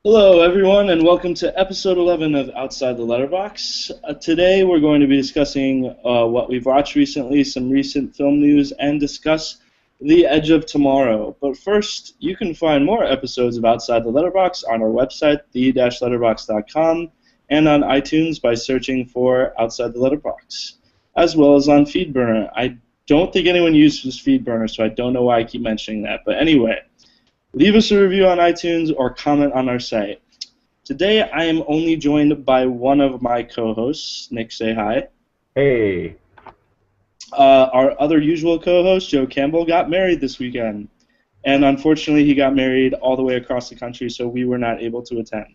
Hello, everyone, and welcome to episode 11 of Outside the Letterbox. Today, we're going to be discussing what we've watched recently, some recent film news, and discuss The Edge of Tomorrow. But first, you can find more episodes of Outside the Letterbox on our website, the-letterbox.com, and on iTunes by searching for Outside the Letterbox, as well as on Feedburner. I don't think anyone uses Feedburner, so I don't know why I keep mentioning that. But anyway, leave us a review on iTunes or comment on our site. Today I am only joined by one of my co-hosts. Nick, say hi. Hey, Our other usual co-host, Joe Campbell, got married this weekend. And unfortunately, he got married all the way across the country, so we were not able to attend.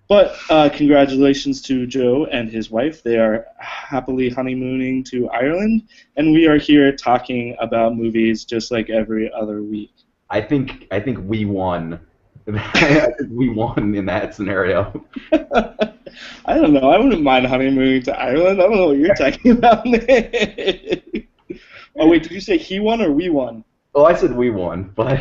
But congratulations to Joe and his wife. They are happily honeymooning to Ireland, and we are here talking about movies just like every other week. I think we won. I think we won in that scenario. I don't know. I wouldn't mind honeymooning to Ireland. I don't know what you're talking about. Oh, wait, did you say he won or we won? Well, I said we won, but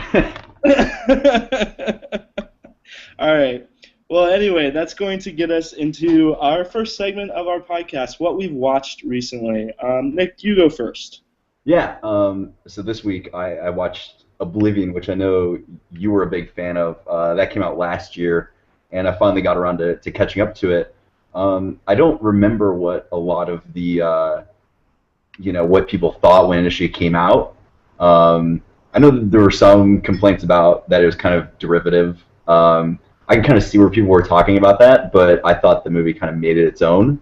All right. Well, anyway, that's going to get us into our first segment of our podcast, what we've watched recently. Nick, you go first. yeah. So this week I watched Oblivion, which I know you were a big fan of. That came out last year, and I finally got around to catching up to it. I don't remember what a lot of the what people thought when it initially came out. I know that there were some complaints about that it was kind of derivative. I can kind of see where people were talking about that, but I thought the movie kind of made it its own,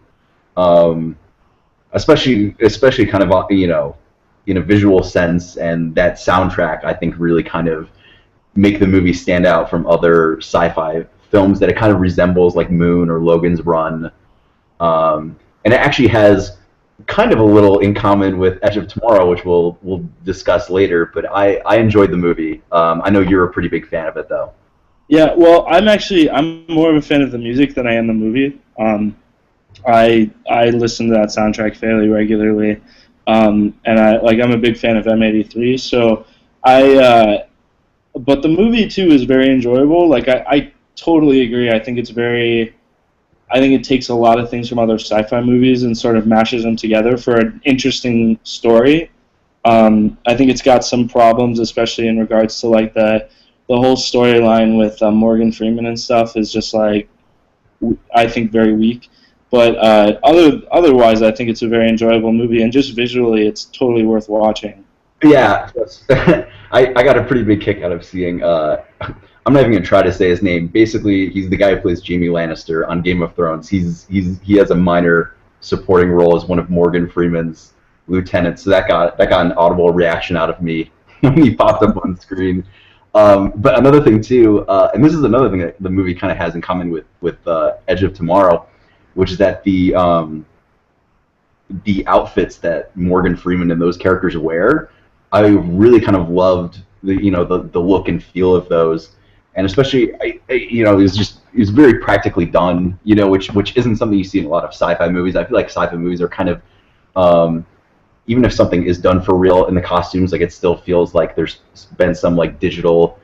um, especially kind of in a visual sense, and that soundtrack I think really kind of make the movie stand out from other sci-fi films that it kind of resembles, like Moon or Logan's Run, and it actually has kind of a little in common with Edge of Tomorrow, which we'll discuss later. But I enjoyed the movie. I know you're a pretty big fan of it, though. Yeah, well, I'm more of a fan of the music than I am the movie. I listen to that soundtrack fairly regularly, and I'm a big fan of M83. So but the movie too is very enjoyable. I totally agree. I think it takes a lot of things from other sci-fi movies and sort of mashes them together for an interesting story. I think it's got some problems, especially in regards to like the whole storyline with Morgan Freeman and stuff is just like I think very weak. But otherwise, I think it's a very enjoyable movie, and just visually, it's totally worth watching. Yeah, I got a pretty big kick out of seeing. I'm not even gonna try to say his name. Basically, he's the guy who plays Jaime Lannister on Game of Thrones. He has a minor supporting role as one of Morgan Freeman's lieutenants. So that got an audible reaction out of me when he popped up on screen. But another thing too, and this is another thing that the movie kind of has in common with Edge of Tomorrow, which is that the outfits that Morgan Freeman and those characters wear, I really kind of loved the look and feel of those, and especially it's very practically done, which isn't something you see in a lot of sci-fi movies. I feel like sci-fi movies are kind of even if something is done for real in the costumes, like it still feels like there's been some like digital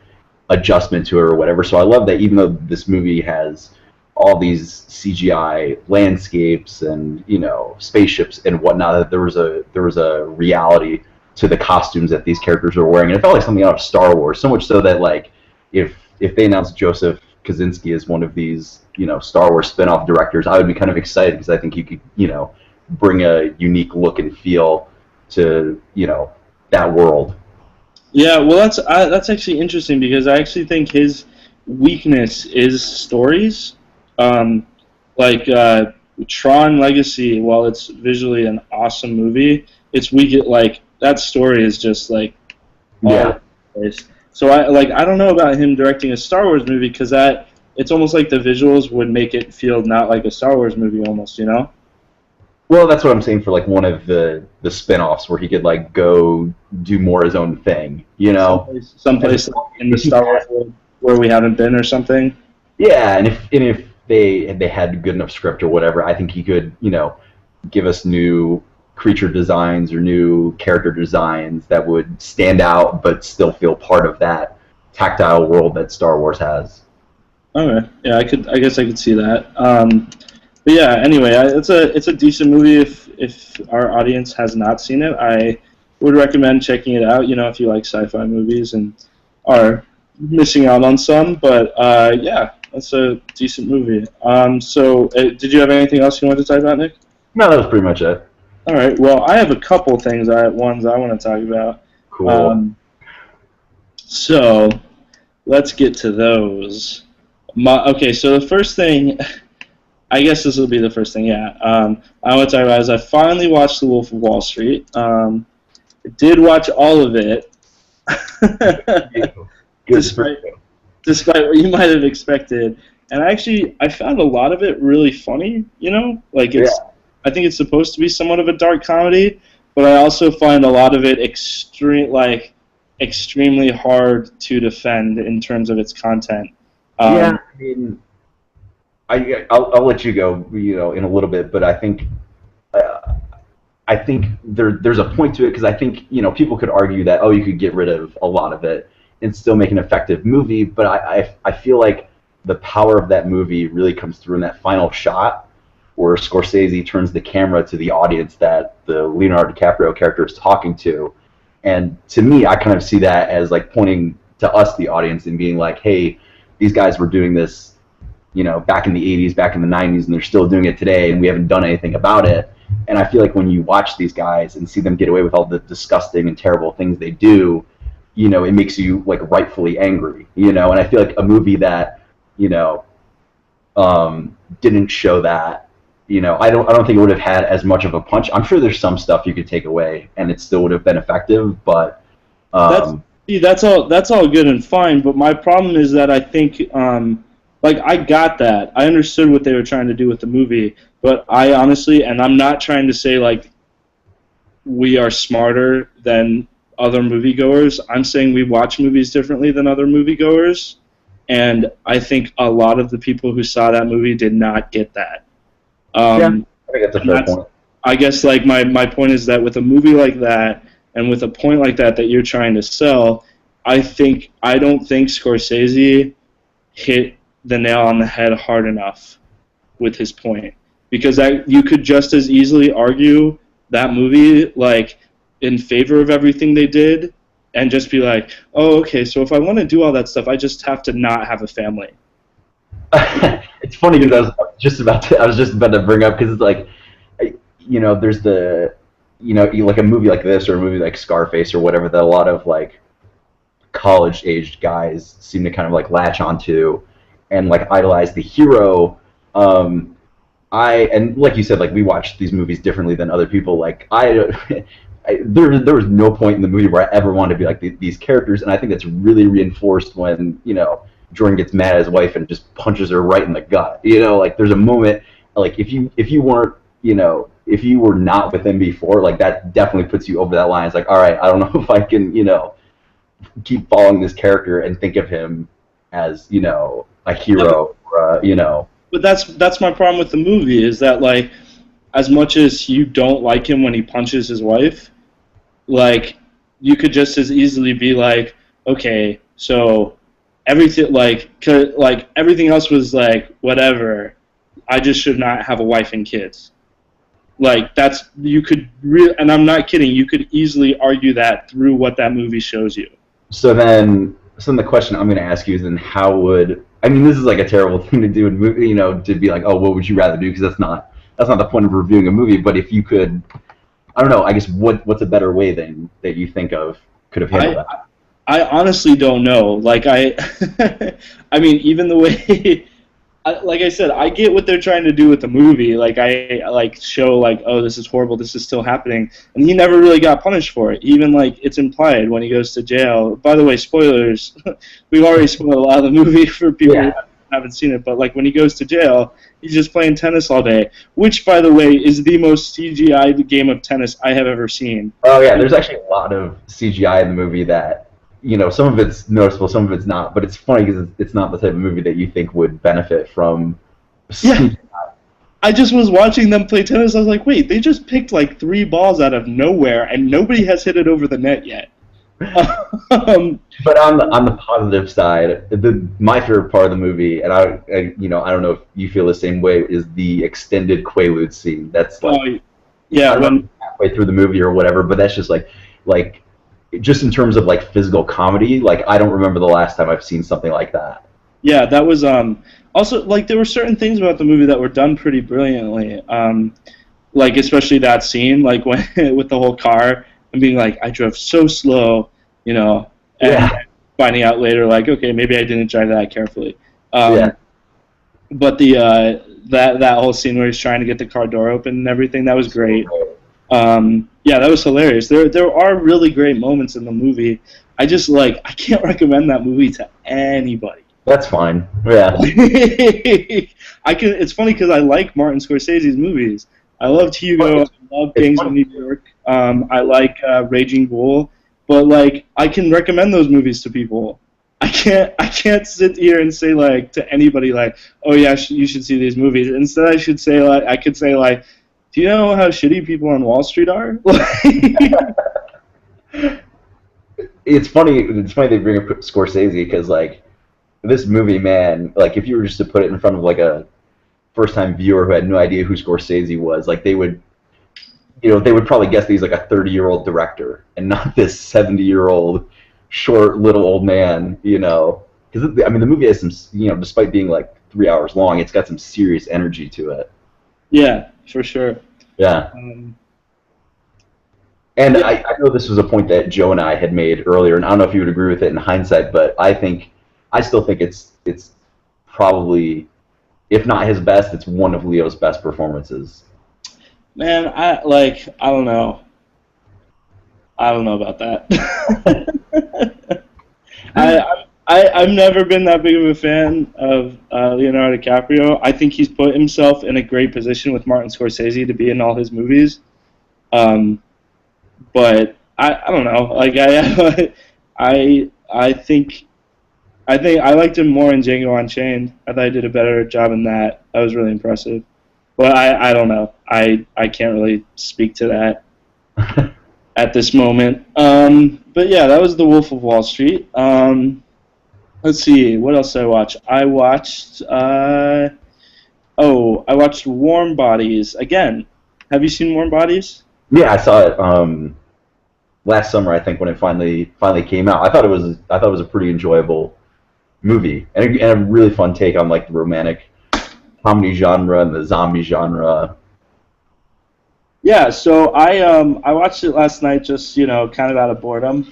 adjustment to it or whatever. So I love that even though this movie has all these CGI landscapes and spaceships and whatnot, that there was a reality to the costumes that these characters are wearing, and it felt like something out of Star Wars. So much so that like if they announced Joseph Kosinski as one of these Star Wars spin-off directors, I would be kind of excited because I think he could bring a unique look and feel to that world. Yeah, well, that's actually interesting because I actually think his weakness is stories. Like Tron Legacy, while it's visually an awesome movie, it's weak at like that story is just like all Yeah. over the place. So I don't know about him directing a Star Wars movie because that it's almost like the visuals would make it feel not like a Star Wars movie almost, Well, that's what I'm saying for like one of the spin-offs where he could like go do more his own thing, Someplace in the Star Wars world where we haven't been or something. Yeah, and if they had good enough script or whatever, I think he could, give us new creature designs or new character designs that would stand out but still feel part of that tactile world that Star Wars has. Okay. Yeah, I guess I could see that. But yeah. Anyway, it's a decent movie. If our audience has not seen it, I would recommend checking it out. You know, if you like sci-fi movies and are missing out on some. But yeah, that's a decent movie. So did you have anything else you wanted to talk about, Nick? No, that was pretty much it. All right. Well, I have a couple things. Ones I want to talk about. Cool. Um, so let's get to those. Okay. So the first thing, I guess this will be the first thing. Yeah. I want to talk about is I finally watched The Wolf of Wall Street. I did watch all of it. despite despite what you might have expected, and I found a lot of it really funny. You know, like I think it's supposed to be somewhat of a dark comedy, but I also find a lot of it extremely hard to defend in terms of its content. Yeah, I mean, I'll let you go, in a little bit, but I think there's a point to it because I think people could argue that you could get rid of a lot of it and still make an effective movie, but I feel like the power of that movie really comes through in that final shot where Scorsese turns the camera to the audience that the Leonardo DiCaprio character is talking to, and to me I kind of see that as like pointing to us, the audience, and being like, hey, these guys were doing this back in the 80s, back in the 90s, and they're still doing it today, and we haven't done anything about it. And I feel like when you watch these guys and see them get away with all the disgusting and terrible things they do, it makes you like rightfully angry, and I feel like a movie that, didn't show that, I don't think it would have had as much of a punch. I'm sure there's some stuff you could take away and it still would have been effective, but that's all good and fine, but my problem is that I think like I got that. I understood what they were trying to do with the movie, but I honestly, and I'm not trying to say like we are smarter than other moviegoers. I'm saying we watch movies differently than other moviegoers, and I think a lot of the people who saw that movie did not get that. I think that's a fair point. I guess like my point is that with a movie like that and with a point like that you're trying to sell, I don't think Scorsese hit the nail on the head hard enough with his point, because you could just as easily argue that movie like in favor of everything they did and just be like, oh, okay, so if I want to do all that stuff, I just have to not have a family. It's funny because I was just about to bring up, because it's like, there's the, like a movie like this or a movie like Scarface or whatever that a lot of like college-aged guys seem to kind of like latch onto and like idolize the hero. And like you said, like we watch these movies differently than other people. Like there was no point in the movie where I ever wanted to be like these characters, and I think that's really reinforced when Jordan gets mad at his wife and just punches her right in the gut. Like there's a moment like if you weren't if you were not with him before, like that definitely puts you over that line. It's like, all right, I don't know if I can keep following this character and think of him as a hero or But that's my problem with the movie, is that like as much as you don't like him when he punches his wife, like you could just as easily be like, okay, so everything like everything else was like whatever, I just should not have a wife and kids. Like and I'm not kidding, you could easily argue that through what that movie shows you. So then the question I'm going to ask you is, then how would, I mean, this is like a terrible thing to do in movie, to be like, oh, what would you rather do? Because that's not the point of reviewing a movie. But if you could, I don't know, I guess what's a better way than that you think of could have handled that? I honestly don't know. Like I mean, even the way, like I said, I get what they're trying to do with the movie. Like I like show like, oh, this is horrible, this is still happening, and he never really got punished for it. Even like it's implied when he goes to jail. By the way, spoilers. We've already spoiled a lot of the movie for people who haven't seen it. But like when he goes to jail, he's just playing tennis all day, which by the way is the most CGI game of tennis I have ever seen. Oh yeah, there's actually a lot of CGI in the movie that. Some of it's noticeable, some of it's not, but it's funny because it's not the type of movie that you think would benefit from. Yeah, I just was watching them play tennis. I was like, wait, they just picked like 3 balls out of nowhere, and nobody has hit it over the net yet. um, But on the positive side, my favorite part of the movie, and I don't know if you feel the same way, is the extended Quaalude scene. That's like, oh, yeah, I don't know, when halfway through the movie or whatever, but that's just like just in terms of like physical comedy, like I don't remember the last time I've seen something like that. yeah, that was also like there were certain things about the movie that were done pretty brilliantly. Like especially that scene, like when with the whole car and being like, I drove so slow, you know, and Yeah, finding out later, like, okay, maybe I didn't drive that carefully. yeah. But the that whole scene where he's trying to get the car door open and everything, that was great. Yeah, that was hilarious. There are really great moments in the movie. I just like I can't recommend that movie to anybody. That's fine. Yeah. I can. It's funny because I like Martin Scorsese's movies. I loved But Hugo. I love it's Gangs of funny. New York. I like Raging Bull. But like, I can recommend those movies to people. I can't. I can't sit here and say like to anybody like, oh yeah, you should see these movies. Instead, I should say like, I could say like, do you know how shitty people on Wall Street are? It's funny. It's funny they bring up Scorsese because like this movie, man. Like if you were just to put it in front of like a first-time viewer who had no idea who Scorsese was, like they would probably guess that he's like a 30-year-old director and not this 70-year-old short little old man. Because I mean the movie has some, despite being like 3 hours long, it's got some serious energy to it. Yeah, for sure. Yeah. Um, And yeah, I know this was a point that Joe and I had made earlier, and I don't know if you would agree with it in hindsight, but I still think it's probably, if not his best, it's one of Leo's best performances. man, I don't know. I don't know about that. I've never been that big of a fan of Leonardo DiCaprio. I think he's put himself in a great position with Martin Scorsese to be in all his movies. Um, but I don't know. Like I think I liked him more in Django Unchained. I thought he did a better job in that. That was really impressive. But I don't know. I can't really speak to that at this moment. But yeah, that was The Wolf of Wall Street. Let's see, what else did I watch? I watched Warm Bodies again. Have you seen Warm Bodies? Yeah, I saw it last summer, I think, when it finally came out. I thought it was a pretty enjoyable movie and a really fun take on like the romantic comedy genre and the zombie genre. Yeah, so I watched it last night just, kind of out of boredom.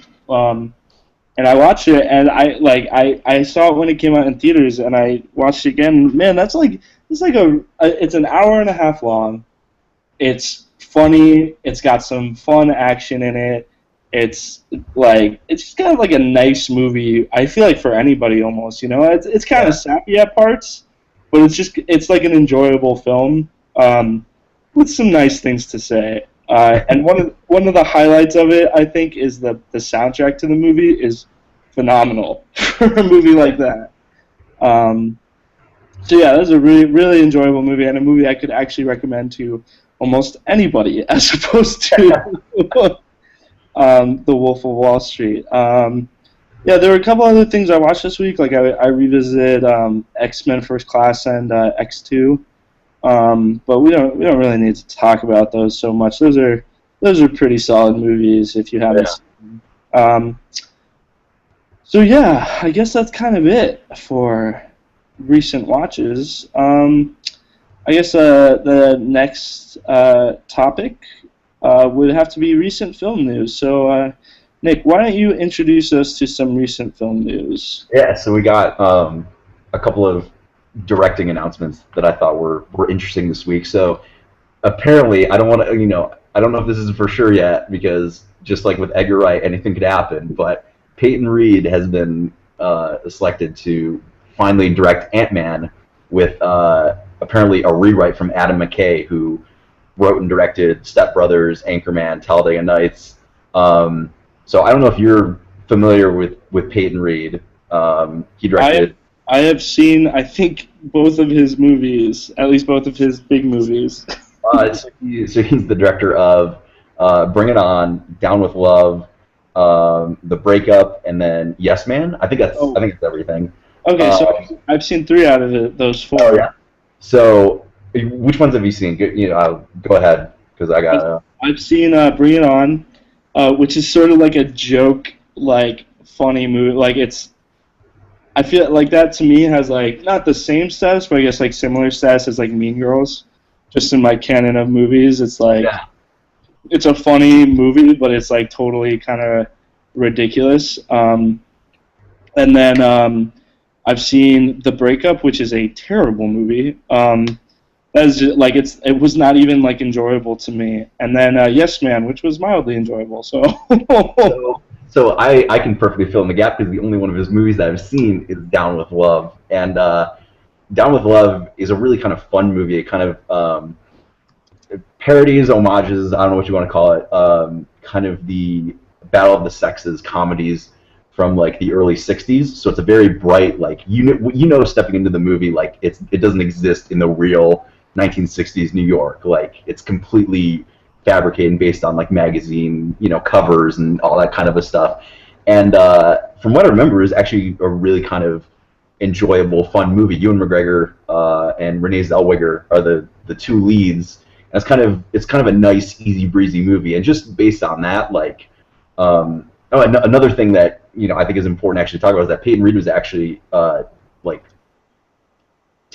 And I watched it and I saw it when it came out in theaters and I watched it again. Man, it's like it's an hour and a half long. It's funny. It's got some fun action in it. It's just kind of like a nice movie. I feel like for anybody almost, it's kind Yeah. of sappy at parts, but it's like an enjoyable film with some nice things to say. And one of the highlights of it, I think, is the soundtrack to the movie is phenomenal for a movie like that. Um, so yeah, that was a really really enjoyable movie and a movie I could actually recommend to almost anybody as opposed to The Wolf of Wall Street. Yeah, there were a couple other things I watched this week. Like I revisited X-Men First Class and X2. But we don't really need to talk about those so much. Those are pretty solid movies if you haven't Yeah. seen them. So yeah, I guess that's kind of it for recent watches. I guess the next topic would have to be recent film news. So Nick, why don't you introduce us to some recent film news? Yeah, so we got a couple of directing announcements that I thought were interesting this week. So apparently, I don't want to, I don't know if this is for sure yet because just like with Edgar Wright, anything could happen. But Peyton Reed has been selected to finally direct Ant-Man with apparently a rewrite from Adam McKay, who wrote and directed Step Brothers, Anchorman, Talladega Nights. So I don't know if you're familiar with Peyton Reed. He I have directed. I have seen I think both of his movies, at least both of his big movies. So he's the director of Bring It On, Down with Love, The Breakup, and then Yes Man. I Oh, think it's everything. okay. So Um, I've seen three out of those oh four. yeah. So which ones have you seen? Go ahead because I I've, got. I've seen Bring It On, which is sort of like a joke, like funny movie. Like it's, I feel like that to me has like not the same status, but I guess like similar status as like Mean Girls. Just in my canon of movies, it's like Yeah. it's a funny movie, but it's like totally kind of ridiculous. And then I've seen The Breakup, which is a terrible movie. That is just, like it was not even like enjoyable to me. And then Yes Man, which was mildly enjoyable. So So I can perfectly fill in the gap because the only one of his movies that I've seen is Down with Love, and Down with Love is a really kind of fun movie. It kind of parodies, homages, I don't know what you want to call it, kind of the Battle of the Sexes comedies from like the early '60s. So it's a very bright, like stepping into the movie, like it doesn't exist in the real 1960s New York. Like it's completely fabricated and based on like magazine, covers and all that kind of a stuff. And from what I remember, is actually a really kind of enjoyable, fun movie. Ewan McGregor and Renee Zellweger are the two leads. And it's kind of a nice, easy breezy movie. And just based on that, like, another thing that I think is important to actually talk about is that Peyton Reed was actually like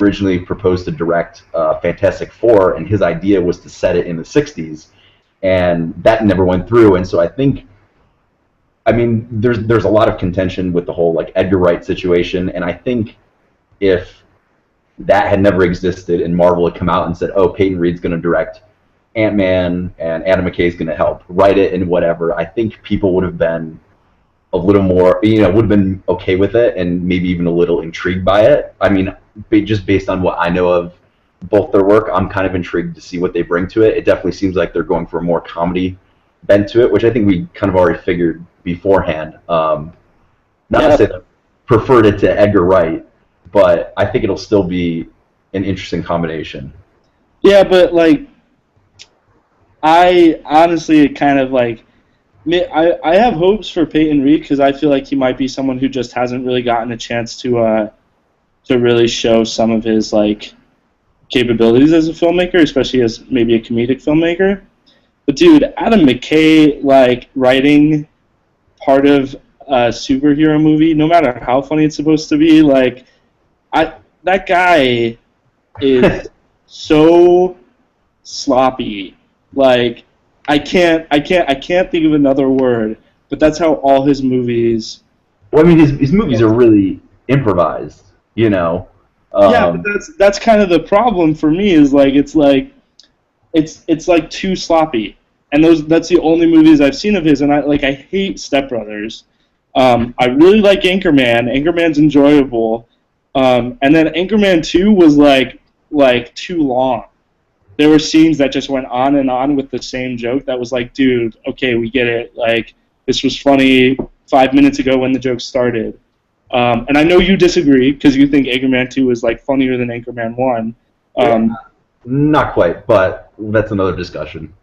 originally proposed to direct Fantastic Four, and his idea was to set it in the '60s, and that never went through. And so I mean, there's a lot of contention with the whole like Edgar Wright situation, and I think if that had never existed and Marvel had come out and said, "Oh, Peyton Reed's going to direct Ant-Man and Adam McKay's going to help write it and whatever," I think people would have been a little more, would have been okay with it and maybe even a little intrigued by it. I mean, just based on what I know of both their work, I'm kind of intrigued to see what they bring to it. It definitely seems like they're going for a more comedy bent to it, which I think we kind of already figured beforehand. Not to yeah, say that I preferred it to Edgar Wright, but I think it'll still be an interesting combination. yeah, but like I honestly kind of like I have hopes for Peyton Reed because I feel like he might be someone who just hasn't really gotten a chance to really show some of his like capabilities as a filmmaker, especially as maybe a comedic filmmaker. But dude, Adam McKay like writing part of a superhero movie, no matter how funny it's supposed to be, like I that guy is so sloppy. Like I can't think of another word, but that's how all his movies. Well, I mean, his movies are really improvised, you know. Yeah, but Um, that's kind of the problem for me is it's like too sloppy. And that's the only movies I've seen of his and I hate Step Brothers. I really like Anchorman. Anchorman's enjoyable. And then Anchorman 2 was like too long. There were scenes that just went on and on with the same joke that was like, dude, okay, we get it. Like, this was funny 5 minutes ago when the joke started. And I know you disagree because you think Anchorman 2 is like funnier than Anchorman 1. yeah, Um, not quite, but that's another discussion.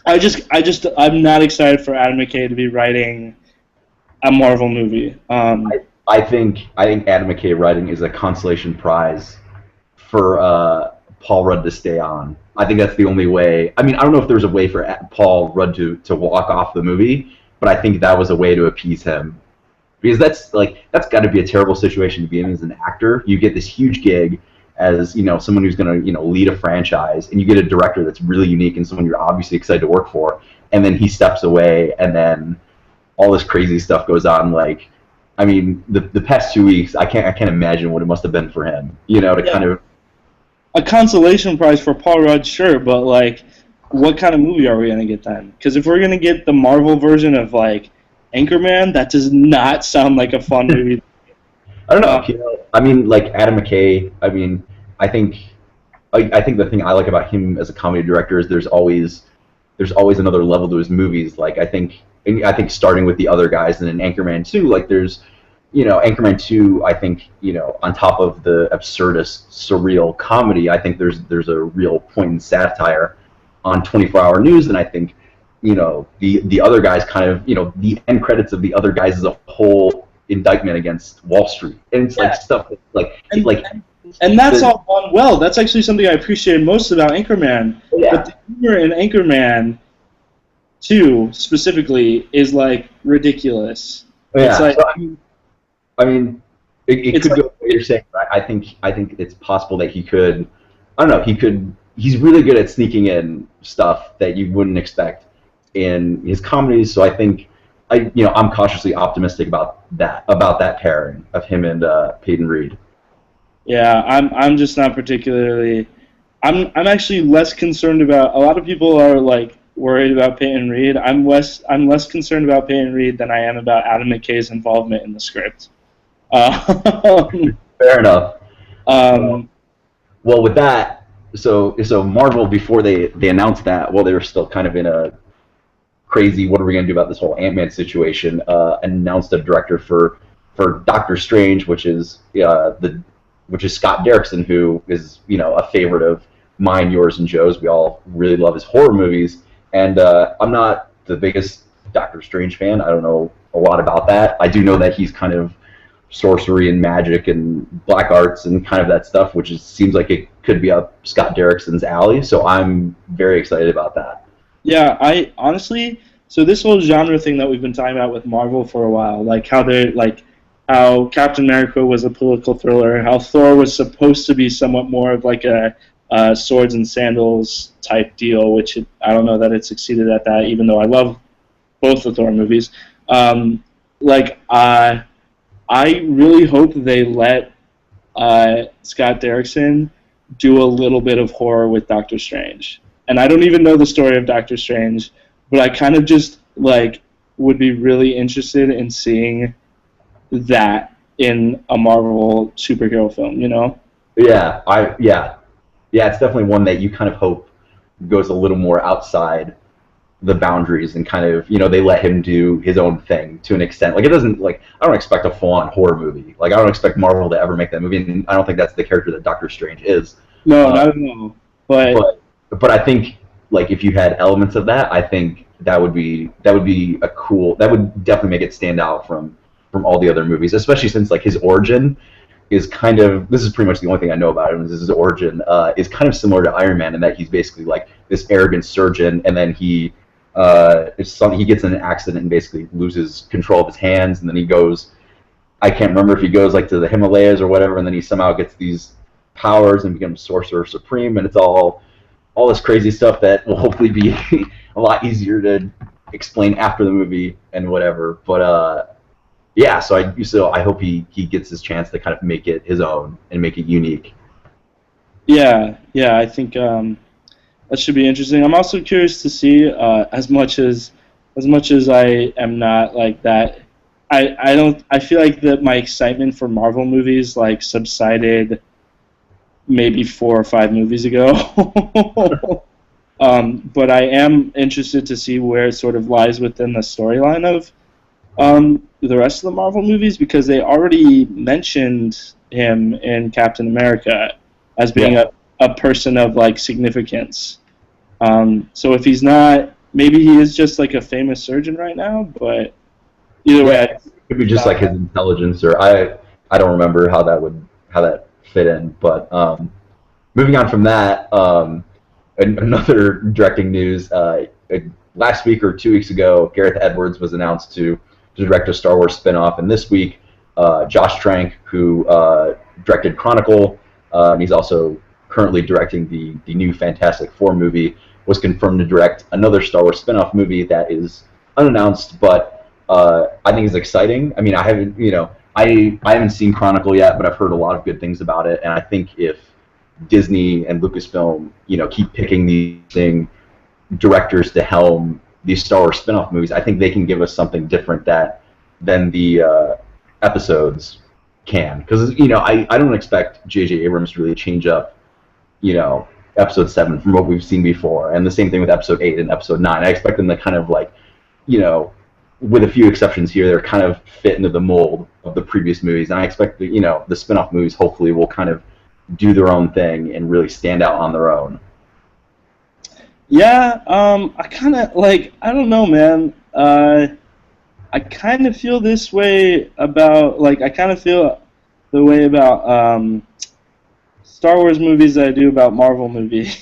I'm not excited for Adam McKay to be writing a Marvel movie. I think Adam McKay writing is a consolation prize for Paul Rudd to stay on. I think that's the only way. I mean, I don't know if there's a way for Paul Rudd to walk off the movie, but I think that was a way to appease him because that's got to be a terrible situation to be in as an actor. You get this huge gig as someone who's going to lead a franchise, and you get a director that's really unique and someone you're obviously excited to work for, and then he steps away, and then all this crazy stuff goes on. Like, I mean, the past 2 weeks, I can't imagine what it must have been for him. To Yeah, kind of a consolation prize for Paul Rudd, sure, but like, what kind of movie are we gonna get then? Because if we're gonna get the Marvel version of like Anchorman, that does not sound like a fun movie. I don't Uh, know. I mean, like Adam McKay. I mean, I think I think the thing I like about him as a comedy director is there's always another level to his movies. Like I think starting with the other guys and in Anchorman 2, like there's Anchorman 2, I think, on top of the absurdist surreal comedy, I think there's a real point in satire on 24-hour news, and I think the other guys kind of, the end credits of the other guys is a whole indictment against Wall Street, and it's like Yeah, stuff that, and like and that's the all gone well. That's actually something I appreciated most about Anchorman. But yeah the humor in Anchorman 2 specifically is like ridiculous. It's yeah. like So I mean, it it's could like go what you're saying. Right? I think it's possible that he could. I don't know. He's really good at sneaking in stuff that you wouldn't expect in his comedies. So I think I'm cautiously optimistic about that pairing of him and Peyton Reed. yeah, I'm just not particularly. I'm actually less concerned about. A lot of people are like worried about Peyton Reed. I'm less concerned about Peyton Reed than I am about Adam McKay's involvement in the script. Um, Fair enough. Well, um, well, with that, so Marvel, before they announced that, while they were still kind of in a crazy, what are we going to do about this whole Ant-Man situation, announced a director for Doctor Strange, which is Scott Derrickson, who is a favorite of mine, yours, and Joe's. We all really love his horror movies, and I'm not the biggest Doctor Strange fan. I don't know a lot about that. I do know that he's kind of sorcery and magic and black arts and kind of that stuff, which seems like it could be up Scott Derrickson's alley. So I'm very excited about that. yeah, I honestly. So this whole genre thing that we've been talking about with Marvel for a while, like how Captain America was a political thriller, how Thor was supposed to be somewhat more of like a swords and sandals type deal, which I don't know that it succeeded at that, even though I love both the Thor movies. Um, like I really hope they let Scott Derrickson do a little bit of horror with Doctor Strange. And I don't even know the story of Doctor Strange, but I kind of just like would be really interested in seeing that in a Marvel superhero film, you know? Yeah, it's definitely one that you kind of hope goes a little more outside the boundaries and kind of they let him do his own thing to an extent. Like it doesn't I don't expect a full-on horror movie. Like I don't expect Marvel to ever make that movie, and I don't think that's the character that Doctor Strange is. No, Uh, not at all. But but I think like if you had elements of that, I think that would definitely make it stand out from all the other movies, especially since like his origin is kind of, this is pretty much the only thing I know about him, is his origin is kind of similar to Iron Man in that he's basically like this arrogant surgeon, and then he gets in an accident and basically loses control of his hands, and then he goes, I can't remember if he goes like to the Himalayas or whatever, and then he somehow gets these powers and becomes Sorcerer Supreme, and it's all this crazy stuff that will hopefully be a lot easier to explain after the movie and whatever. But yeah, so I hope he gets his chance to kind of make it his own and make it unique. yeah, I think that should be interesting. I'm also curious to see as much as I am not like that. I don't. I feel like that my excitement for Marvel movies like subsided maybe 4 or 5 movies ago. But I am interested to see where it sort of lies within the storyline of the rest of the Marvel movies, because they already mentioned him in Captain America as being Yeah, a person of like significance. So if he's not, maybe he is just like a famous surgeon right now. But either way, yeah, it could be just like his intelligence, or I don't remember how that fit in. But moving on from that, another directing news. Last week or 2 weeks ago, Gareth Edwards was announced to direct a Star Wars spinoff, and this week, Josh Trank, who directed Chronicle, and he's also currently directing the new Fantastic Four movie, was confirmed to direct another Star Wars spinoff movie that is unannounced, but I think is exciting. I mean, I haven't seen Chronicle yet, but I've heard a lot of good things about it, and I think if Disney and Lucasfilm, keep picking these directors to helm these Star Wars spin-off movies, I think they can give us something different than the episodes can. Because I don't expect J.J. Abrams to really change up Episode 7 from what we've seen before, and the same thing with Episode 8 and Episode 9. I expect them to kind of like with a few exceptions here, they're kind of fit into the mold of the previous movies, and I expect the spin-off movies hopefully will kind of do their own thing and really stand out on their own. Yeah, I kind of like. I don't know, man. I kind of feel this way about I kind of feel the way about Star Wars movies that I do about Marvel movies.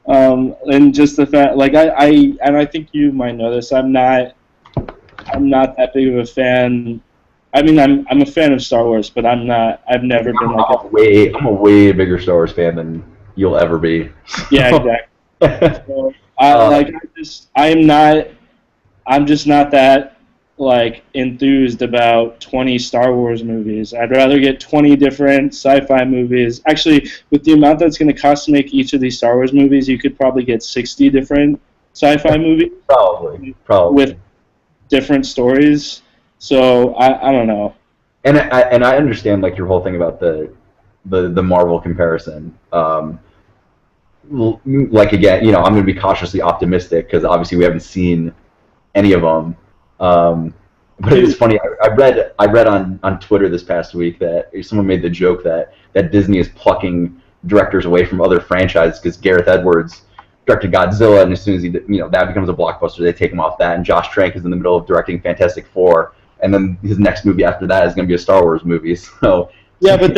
And just the fact, and I think you might know this. I'm not that big of a fan. I mean, I'm a fan of Star Wars, but I'm not. I've never been like I'm a way bigger Star Wars fan than you'll ever be. yeah, exactly. So I'm just not that enthused about 20 Star Wars movies. I'd rather get 20 different sci-fi movies. Actually, with the amount that's going to cost to make each of these Star Wars movies, you could probably get 60 different sci-fi movies Probably. with different stories. So I don't know. And I understand like your whole thing about the Marvel comparison. Like again, I'm going to be cautiously optimistic because obviously we haven't seen any of them. But it's funny. I read on Twitter this past week that someone made the joke that Disney is plucking directors away from other franchises because Gareth Edwards directed Godzilla, and as soon as that becomes a blockbuster, they take him off that. And Josh Trank is in the middle of directing Fantastic Four, and then his next movie after that is going to be a Star Wars movie. So yeah, but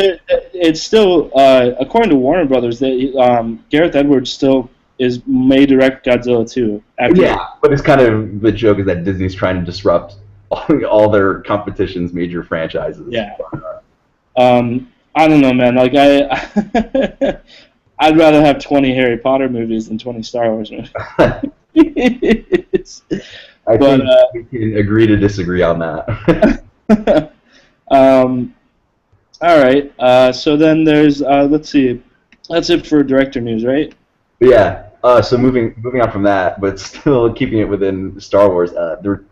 it's still according to Warner Brothers that Gareth Edwards still may direct Godzilla 2. Yeah, but it's kind of the joke is that Disney's trying to disrupt all their competition's major franchises. Yeah. I don't know, man. I'd rather have 20 Harry Potter movies than 20 Star Wars movies. I think we can agree to disagree on that. All right. So then there's let's see. That's it for director news, right? Yeah. So moving on from that, but still keeping it within Star Wars,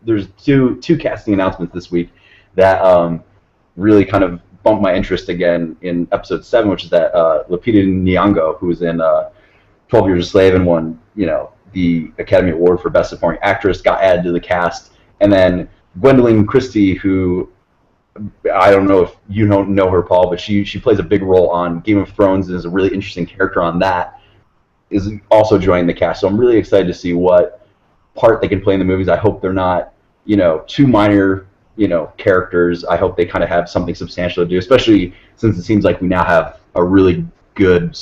there's two casting announcements this week that really kind of bumped my interest again in episode 7, which is that Lupita Nyong'o, who was in 12 Years a Slave and won the Academy Award for Best Supporting Actress, got added to the cast, and then Gwendolyn Christie, who I don't know if you don't know her, Paul, but she plays a big role on Game of Thrones and is a really interesting character on that, is also joining the cast. So I'm really excited to see what part they can play in the movies. I hope they're not, too minor, characters. I hope they kind of have something substantial to do, especially since it seems like we now have a really good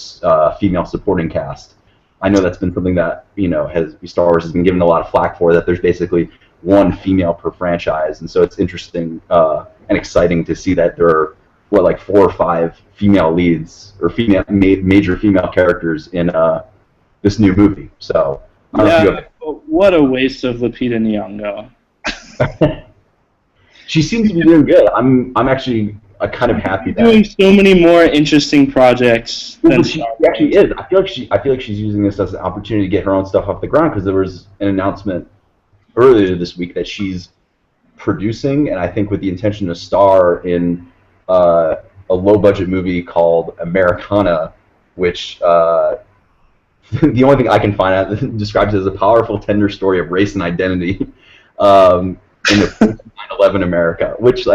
female supporting cast. I know that's been something that, Star Wars has been given a lot of flack for, that there's basically one female per franchise. And so it's interesting and exciting to see that there are, 4 or 5 female leads or major female characters in this new movie. So what a waste of Lupita Nyong'o. She seems to be doing good. I'm actually kind of happy that doing so many more interesting projects than she actually is. I feel like she's using this as an opportunity to get her own stuff off the ground, because there was an announcement earlier this week that she's producing, and I think with the intention to star in a low-budget movie called Americana, which the only thing I can find out describes it as a powerful, tender story of race and identity in the 9/11 America, which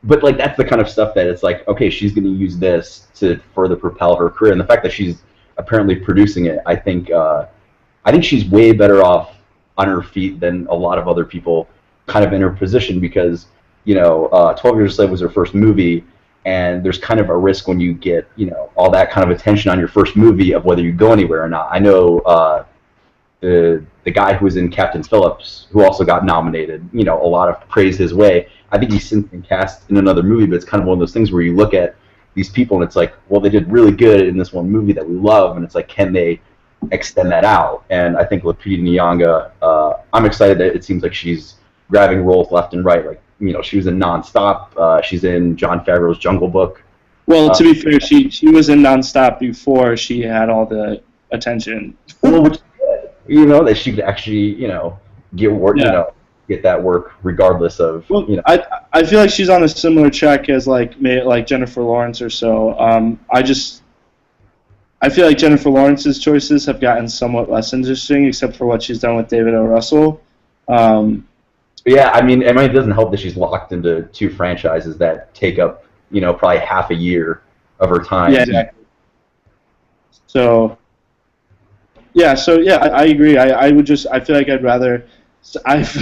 but that's the kind of stuff that it's like, okay, she's going to use this to further propel her career, and the fact that she's apparently producing it, I think she's way better off on her feet than a lot of other people kind of in her position, because 12 Years a Slave was her first movie, and there's kind of a risk when you get all that kind of attention on your first movie of whether you go anywhere or not. I know the guy who was in Captain Phillips, who also got nominated, a lot of praise his way. I think he's since been cast in another movie, but it's kind of one of those things where you look at these people and it's like, well, they did really good in this one movie that we love, and it's like, can they extend that out? And I think Lupita Nyong'o, I'm excited that it seems like she's grabbing roles left and right. She was in Non-Stop. She's in Jon Favreau's Jungle Book. Well, to be fair, she was in Non-Stop before she had all the attention. Well, which that she could actually get work, get that work regardless of. Well, I feel like she's on a similar track as like Jennifer Lawrence or so. I feel like Jennifer Lawrence's choices have gotten somewhat less interesting, except for what she's done with David O. Russell. Yeah, I mean, it doesn't help that she's locked into 2 franchises that take up, probably half a year of her time. Yeah, exactly. So, Yeah, so yeah, I agree. I would just I feel like I'd rather I've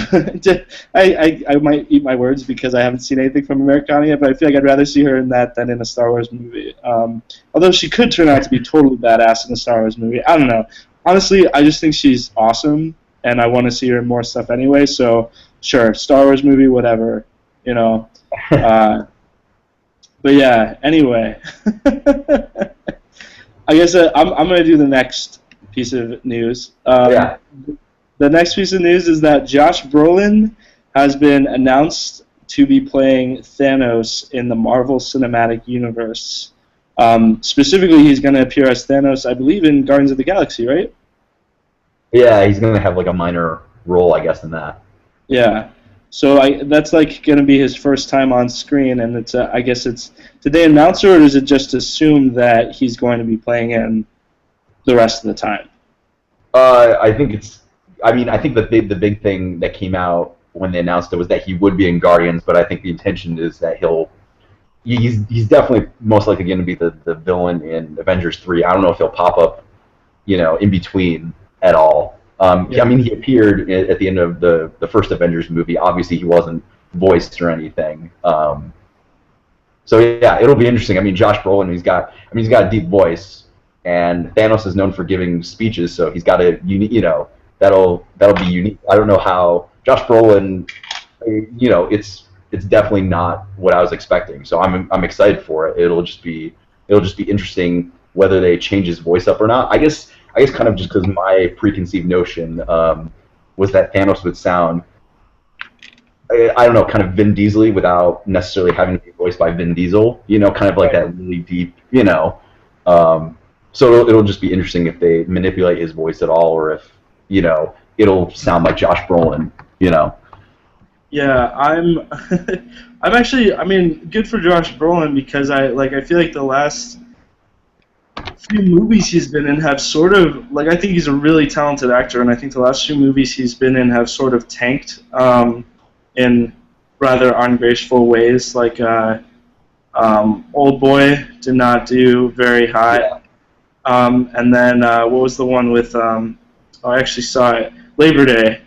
I might eat my words because I haven't seen anything from Americana yet, but I feel like I'd rather see her in that than in a Star Wars movie. Although she could turn out to be totally badass in a Star Wars movie. I don't know. Honestly, I just think she's awesome, and I want to see her in more stuff anyway. So sure, Star Wars movie, whatever, you know. Uh, but yeah, anyway, I guess I'm gonna do the next piece of news. Yeah. The next piece of news is that Josh Brolin has been announced to be playing Thanos in the Marvel Cinematic Universe. Specifically, he's going to appear as Thanos, I believe, in Guardians of the Galaxy, right? Yeah, he's gonna have like a minor role, I guess, in that. Yeah. So that's like going to be his first time on screen, and it's I guess it's did they announce it, or is it just assumed that he's going to be playing in the rest of the time? I think it's. I mean, I think the big thing that came out when they announced it was that he would be in Guardians, but I think the intention is that he's definitely most likely going to be the villain in Avengers 3. I don't know if he'll pop up, in between at all. Yeah. I mean, he appeared at the end of the first Avengers movie. Obviously, he wasn't voiced or anything. So yeah, it'll be interesting. I mean, Josh Brolin, he's got a deep voice, and Thanos is known for giving speeches, so he's got a that'll be unique. I don't know how Josh Brolin, it's definitely not what I was expecting. So I'm excited for it. It'll just be interesting whether they change his voice up or not. I guess kind of just because my preconceived notion was that Thanos would sound, I don't know, kind of Vin Diesel without necessarily having to be voiced by Vin Diesel. Kind of like that really deep. So it'll just be interesting if they manipulate his voice at all, or if it'll sound like Josh Brolin. Yeah, I'm I'm actually I mean good for Josh Brolin because I feel like the last few movies he's been in have sort of I think he's a really talented actor, and I think the last few movies he's been in have sort of tanked in rather ungraceful ways. Old Boy did not do very hot. Yeah. And then what was the one with I actually saw it, Labor Day.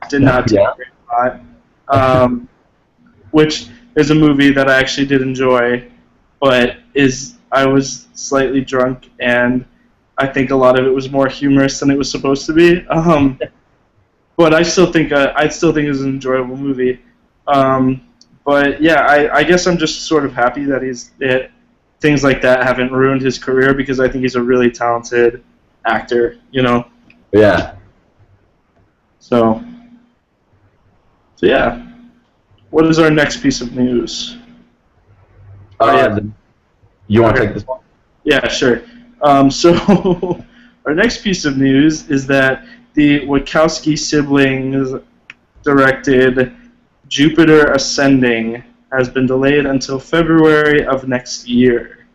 Did not do Yeah. very hot. Which is a movie that I actually did enjoy, but I was slightly drunk, and I think a lot of it was more humorous than it was supposed to be. But I still think it was an enjoyable movie. But yeah, I guess I'm just sort of happy that things like that haven't ruined his career, because I think he's a really talented actor. Yeah. So yeah. What is our next piece of news? Yeah. You want to take this one? Yeah, sure. So our next piece of news is that the Wachowski siblings directed Jupiter Ascending has been delayed until February of next year,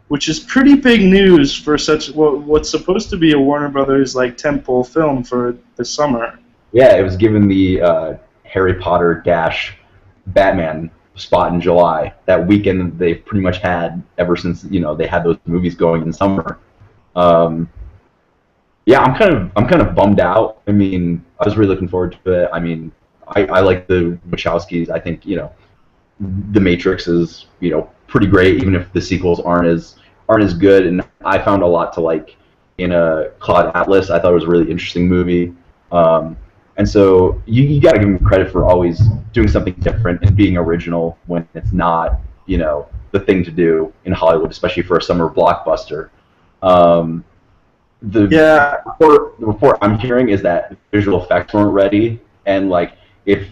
which is pretty big news for what's supposed to be a Warner Brothers tentpole film for the summer. Yeah, it was given the Harry Potter - Batman spot in July, that weekend that they've pretty much had ever since they had those movies going in summer. Yeah, I'm kind of bummed out. I mean, I was really looking forward to it. I mean, I like the Wachowskis. I think The Matrix is pretty great, even if the sequels aren't as good. And I found a lot to like in Cloud Atlas. I thought it was a really interesting movie. And so you got to give them credit for always doing something different and being original when it's not, the thing to do in Hollywood, especially for a summer blockbuster. The report I'm hearing is that visual effects weren't ready, and if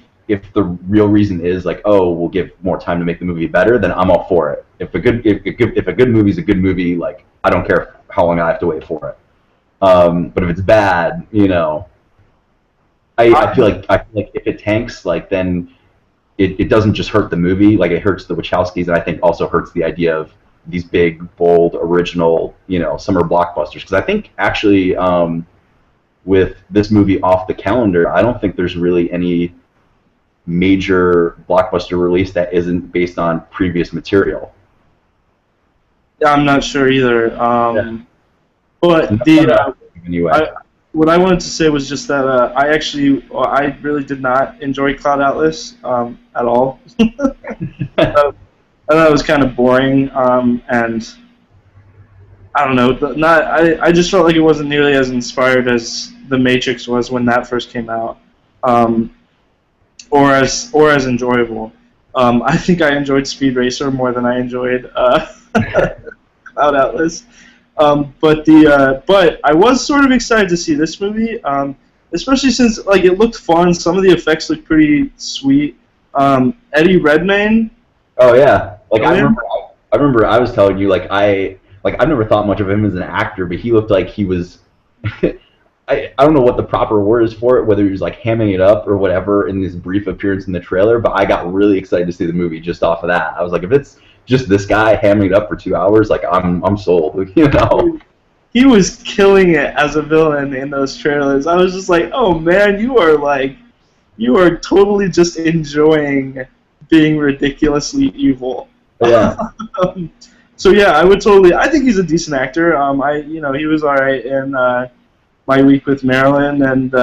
the real reason is oh, we'll give more time to make the movie better, then I'm all for it. If a good movie is a good movie, I don't care how long I have to wait for it. But if it's bad, I feel like if it tanks, then it doesn't just hurt the movie, it hurts the Wachowskis, and I think also hurts the idea of these big, bold, original, summer blockbusters. Because I think actually, with this movie off the calendar, I don't think there's really any major blockbuster release that isn't based on previous material. Yeah, I'm not sure either. Yeah. But None of that anyway. what I wanted to say was just that I really did not enjoy Cloud Atlas at all. I thought it was kind of boring, and I don't know. I just felt like it wasn't nearly as inspired as The Matrix was when that first came out, um, or as enjoyable. I think I enjoyed Speed Racer more than I enjoyed Cloud Atlas. But I was sort of excited to see this movie, especially since like it looked fun. Some of the effects looked pretty sweet. Eddie Redmayne. Oh yeah, like Oh, yeah? I remember I was telling you I've never thought much of him as an actor, but he looked like he was. I don't know what the proper word is for it, whether he was like hamming it up or whatever in this brief appearance in the trailer, but I got really excited to see the movie just off of that. I was like, if it's just this guy hamming it up for 2 hours, like I'm sold, you know? He was killing it as a villain in those trailers. I was just like, oh man, you are totally just enjoying being ridiculously evil. Yeah. um, so yeah, I think he's a decent actor. He was all right in My Week with Marilyn, and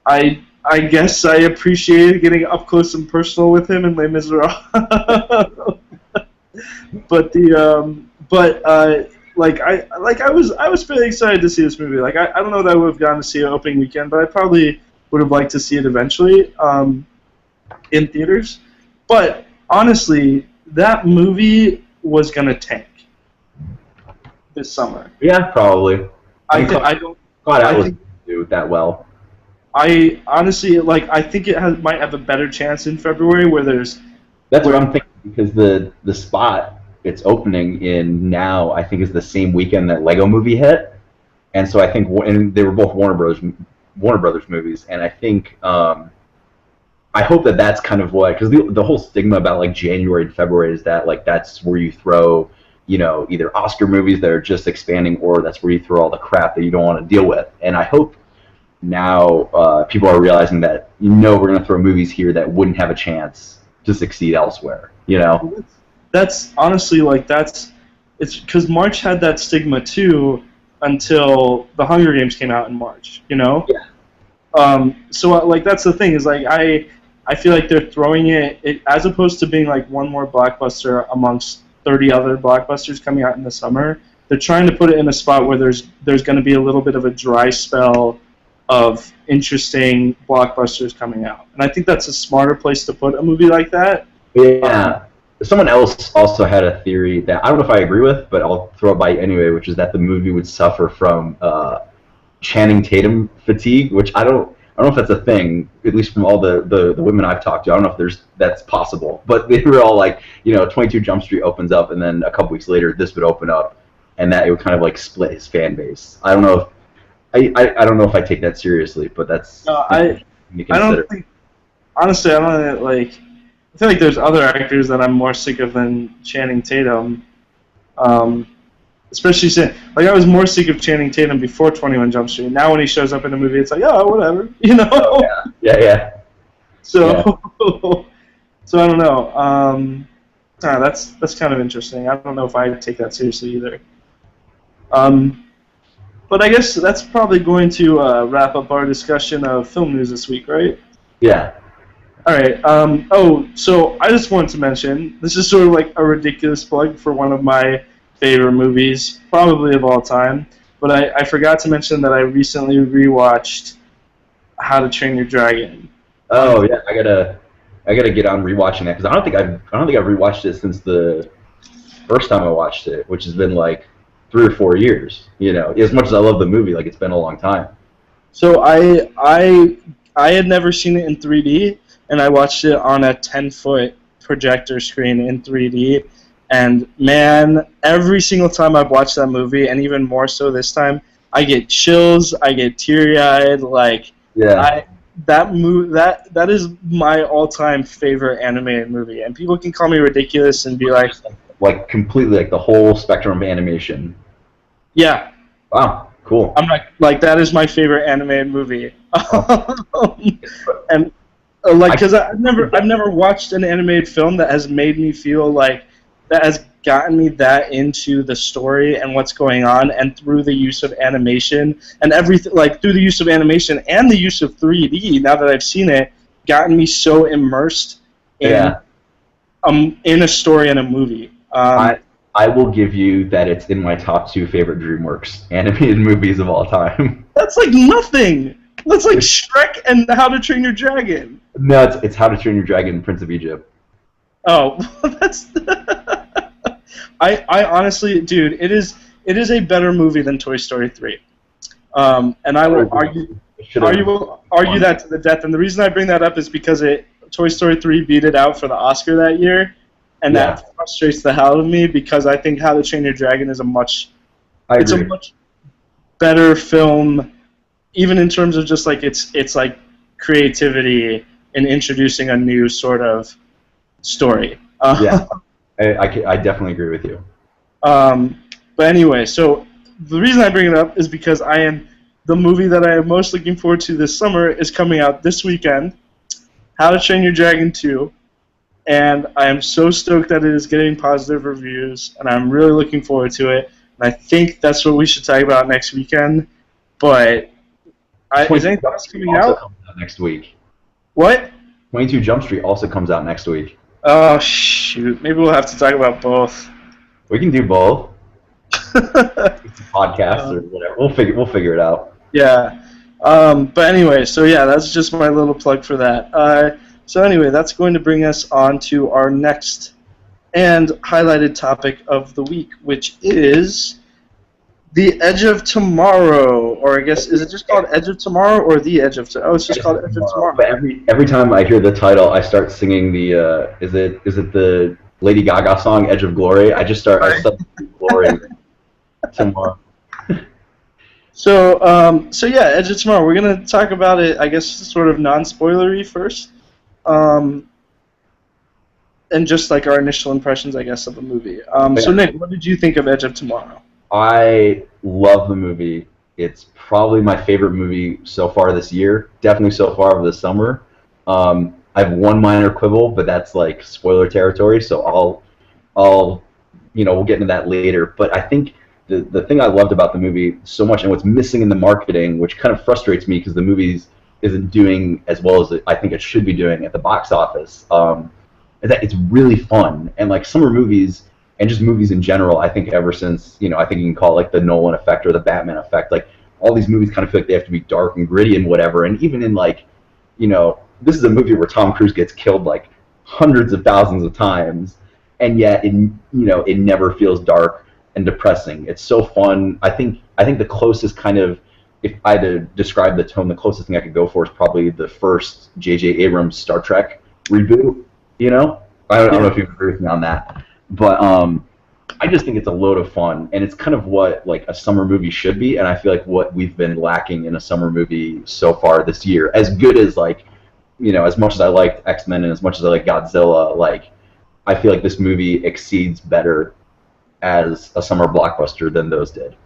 I guess I appreciated getting up close and personal with him in Les Miserables. but the but I was fairly excited to see this movie. Like I don't know that I would have gone to see it opening weekend, but I probably would have liked to see it eventually in theaters. But honestly, that movie was gonna tank this summer. Yeah, probably. I don't. God, I I was think do that well. I honestly I think might have a better chance in February where there's That's what I'm thinking because the spot it's opening in now I think is the same weekend that Lego Movie hit, and so I think and they were both Warner Brothers movies, and I think I hope that that's kind of what because the whole stigma about like January and February is that like that's where you throw either Oscar movies that are just expanding or that's where you throw all the crap that you don't want to deal with, and I hope now people are realizing that we're going to throw movies here that wouldn't have a chance to succeed elsewhere. That's honestly it's because March had that stigma too until the Hunger Games came out in March. Yeah. So like that's the thing is like I feel like they're throwing it as opposed to being like one more blockbuster amongst 30 other blockbusters coming out in the summer. They're trying to put it in a spot where there's going to be a little bit of a dry spell of interesting blockbusters coming out, and I think that's a smarter place to put a movie like that. Yeah. Someone else also had a theory that I don't know if I agree with, but I'll throw it by you anyway, which is that the movie would suffer from Channing Tatum fatigue, which I don't know if that's a thing. At least from all the women I've talked to, I don't know if that's possible. But they were all like, 22 Jump Street opens up, and then a couple weeks later, this would open up, and that it would kind of like split his fan base. I don't know if I don't know if I take that seriously, but that's I don't think honestly I don't like. I feel like there's other actors that I'm more sick of than Channing Tatum. Especially since, like, I was more sick of Channing Tatum before 21 Jump Street. Now when he shows up in a movie, it's like, oh, whatever, Oh, yeah. So, so I don't know. That's kind of interesting. I don't know if I take that seriously either. But I guess that's probably going to wrap up our discussion of film news this week, right? Yeah. All right. So I just wanted to mention, this is sort of like a ridiculous plug for one of my favorite movies, probably of all time. But I forgot to mention that I recently rewatched How to Train Your Dragon. Oh yeah, I gotta get on rewatching that because I don't think I've rewatched it since the first time I watched it, which has been like 3 or 4 years. As much as I love the movie, like it's been a long time. So I had never seen it in 3D, and I watched it on a 10-foot projector screen in 3D. And man, every single time I've watched that movie, and even more so this time, I get chills, I get teary-eyed. Like, yeah, that is my all-time favorite animated movie. And people can call me ridiculous and be like completely like the whole spectrum of animation. Yeah. Wow, cool. I'm like that is my favorite animated movie. And because I've never watched an animated film that has made me feel like that has gotten me that into the story and what's going on, and through the use of animation and everything, like through the use of animation and the use of 3D, now that I've seen it, gotten me so immersed in a story and a movie. I will give you that it's in my top 2 favorite DreamWorks animated movies of all time. That's like nothing. That's like Shrek and How to Train Your Dragon. No, it's How to Train Your Dragon and Prince of Egypt. Oh, that's. I honestly, dude, it is a better movie than Toy Story 3. And I will argue that to the death. And the reason I bring that up is because Toy Story 3 beat it out for the Oscar that year, and that frustrates the hell out of me because I think How to Train Your Dragon is a much better film, even in terms of just like its like creativity in introducing a new sort of story. Yeah, I definitely agree with you. But anyway, so the reason I bring it up is because the movie that I am most looking forward to this summer is coming out this weekend, How to Train Your Dragon 2, and I am so stoked that it is getting positive reviews, and I'm really looking forward to it, and I think that's what we should talk about next weekend, but is anything else coming out? Comes out next week. What? 22 Jump Street also comes out next week. Oh, shoot. Maybe we'll have to talk about both. We can do both. It's a podcast or whatever. We'll figure it out. Yeah. But anyway, so yeah, that's just my little plug for that. So anyway, that's going to bring us on to our next and highlighted topic of the week, which is The Edge of Tomorrow, or I guess, is it just called Edge of Tomorrow or The Edge of Tomorrow? Oh, it's just called Edge of Tomorrow. But every time I hear the title, I start singing the, is it the Lady Gaga song, Edge of Glory? I start singing Glory tomorrow. So yeah, Edge of Tomorrow. We're going to talk about it, I guess, sort of non-spoilery first. And just like our initial impressions, I guess, of the movie. So Nick, what did you think of Edge of Tomorrow? I love the movie. It's probably my favorite movie so far this year. Definitely so far of the summer. I have one minor quibble, but that's like spoiler territory, so we'll get into that later. But I think the thing I loved about the movie so much, and what's missing in the marketing, which kind of frustrates me because the movie isn't doing as well as I think it should be doing at the box office, is that it's really fun. And like summer movies, and just movies in general, I think ever since, I think you can call it like the Nolan effect or the Batman effect, like all these movies kind of feel like they have to be dark and gritty and whatever. And even in like, this is a movie where Tom Cruise gets killed like hundreds of thousands of times, and yet it never feels dark and depressing. It's so fun. I think the closest kind of, if I had to describe the tone, the closest thing I could go for is probably the first J.J. Abrams Star Trek reboot. I don't know if you agree with me on that. But I just think it's a load of fun, and it's kind of what like a summer movie should be, and I feel like what we've been lacking in a summer movie so far this year. As good as like, as much as I liked X-Men and as much as I like Godzilla, like I feel like this movie exceeds better as a summer blockbuster than those did.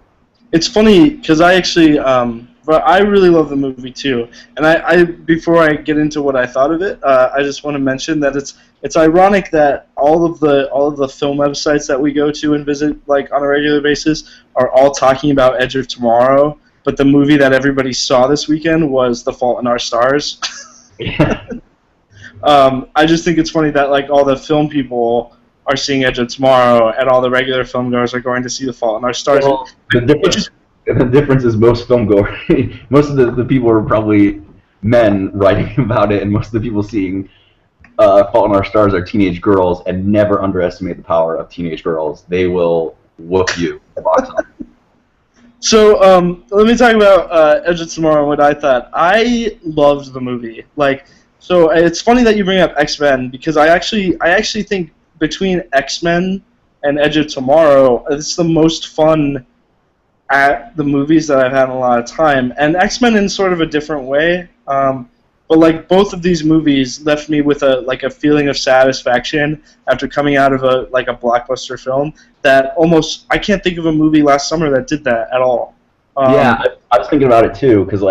It's funny because I actually, I really love the movie too. And I before I get into what I thought of it, I just want to mention that it's ironic that all of the film websites that we go to and visit like on a regular basis are all talking about Edge of Tomorrow, but the movie that everybody saw this weekend was The Fault in Our Stars. Yeah. I just think it's funny that like all the film people are seeing Edge of Tomorrow, and all the regular film goers are going to see The Fault in Our Stars. Well, the difference is most film goers, most of the people are probably men writing about it, and most of the people seeing Fault in Our Stars are teenage girls, and never underestimate the power of teenage girls. They will whoop you at the box office. So let me talk about Edge of Tomorrow and what I thought. I loved the movie. So it's funny that you bring up X-Men because I actually think between X-Men and Edge of Tomorrow, it's the most fun at the movies that I've had in a lot of time. And X-Men in sort of a different way. But like both of these movies left me with a feeling of satisfaction after coming out of a blockbuster film that almost I can't think of a movie last summer that did that at all. Yeah, I was thinking about it too because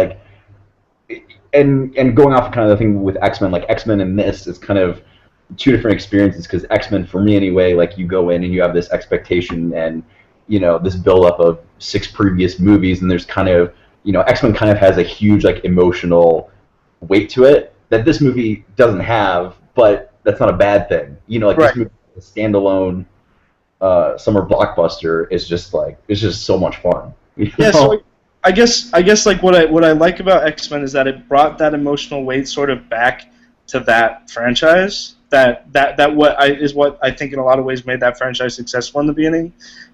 and going off kind of the thing with X-Men, like X-Men in this is kind of two different experiences, because X-Men, for me anyway, like you go in and you have this expectation and this build up of 6 previous movies, and there's kind of X-Men kind of has a huge like emotional weight to it that this movie doesn't have, but that's not a bad thing. Like Right. this movie, a standalone summer blockbuster, is just like it's just so much fun. Yeah, so I guess like what I like about X-Men is that it brought that emotional weight sort of back to that franchise. That what I think in a lot of ways made that franchise successful in the beginning.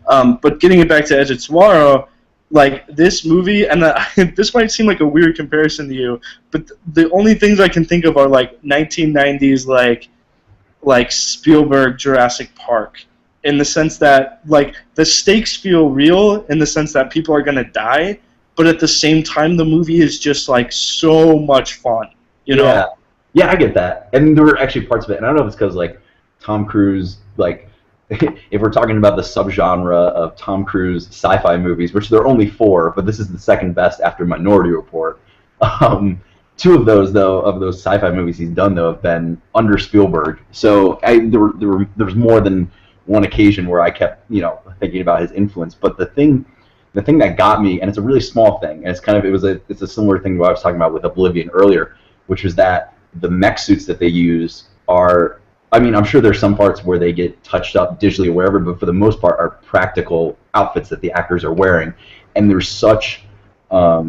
But getting it back to Edge of Tomorrow, like this movie, and this might seem like a weird comparison to you, but the only things I can think of are like 1990s like Spielberg Jurassic Park, in the sense that like the stakes feel real in the sense that people are gonna die, but at the same time the movie is just like so much fun, you know? Yeah, yeah, I get that. And there were actually parts of it, and I don't know if it's because like Tom Cruise, like if we're talking about the subgenre of Tom Cruise sci-fi movies, which there are only 4, but this is the second best after Minority Report. Um, 2 of those though, of those sci-fi movies he's done though, have been under Spielberg. So there was more than one occasion where I kept thinking about his influence. But the thing that got me, and it's a really small thing, and it's a similar thing to what I was talking about with Oblivion earlier, which was that the mech suits that they use are, I mean, I'm sure there's some parts where they get touched up digitally or wherever, but for the most part are practical outfits that the actors are wearing, and there's such a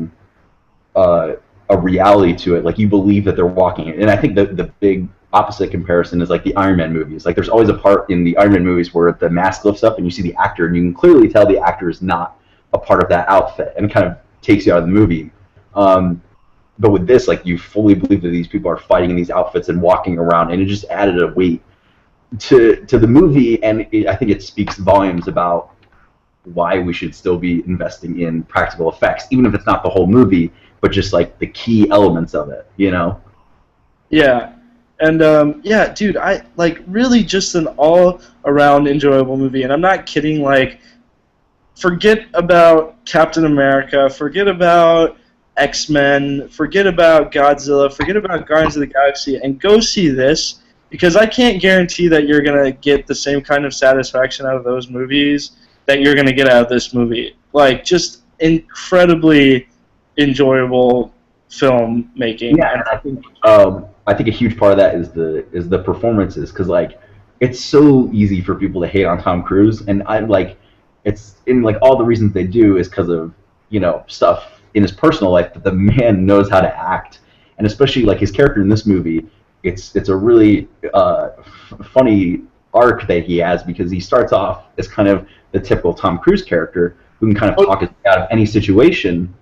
reality to it. Like you believe that they're walking it. And I think the big opposite comparison is like the Iron Man movies. Like there's always a part in the Iron Man movies where the mask lifts up and you see the actor, and you can clearly tell the actor is not a part of that outfit, and it kind of takes you out of the movie. But with this, like you fully believe that these people are fighting in these outfits and walking around, and it just added a weight to the movie, and I think it speaks volumes about why we should still be investing in practical effects, even if it's not the whole movie, but just like the key elements of it, Yeah. And yeah, dude, I like really just an all-around enjoyable movie, and I'm not kidding. Like, forget about Captain America, forget about X-Men, forget about Godzilla, forget about Guardians of the Galaxy, and go see this, because I can't guarantee that you're gonna get the same kind of satisfaction out of those movies that you're gonna get out of this movie. Like, just incredibly enjoyable film making. Yeah, and I think a huge part of that is the performances, because like it's so easy for people to hate on Tom Cruise, and I like it's in like all the reasons they do is because of stuff in his personal life, but the man knows how to act, and especially like his character in this movie, it's a really funny arc that he has, because he starts off as kind of the typical Tom Cruise character who can kind of talk his way out of any situation.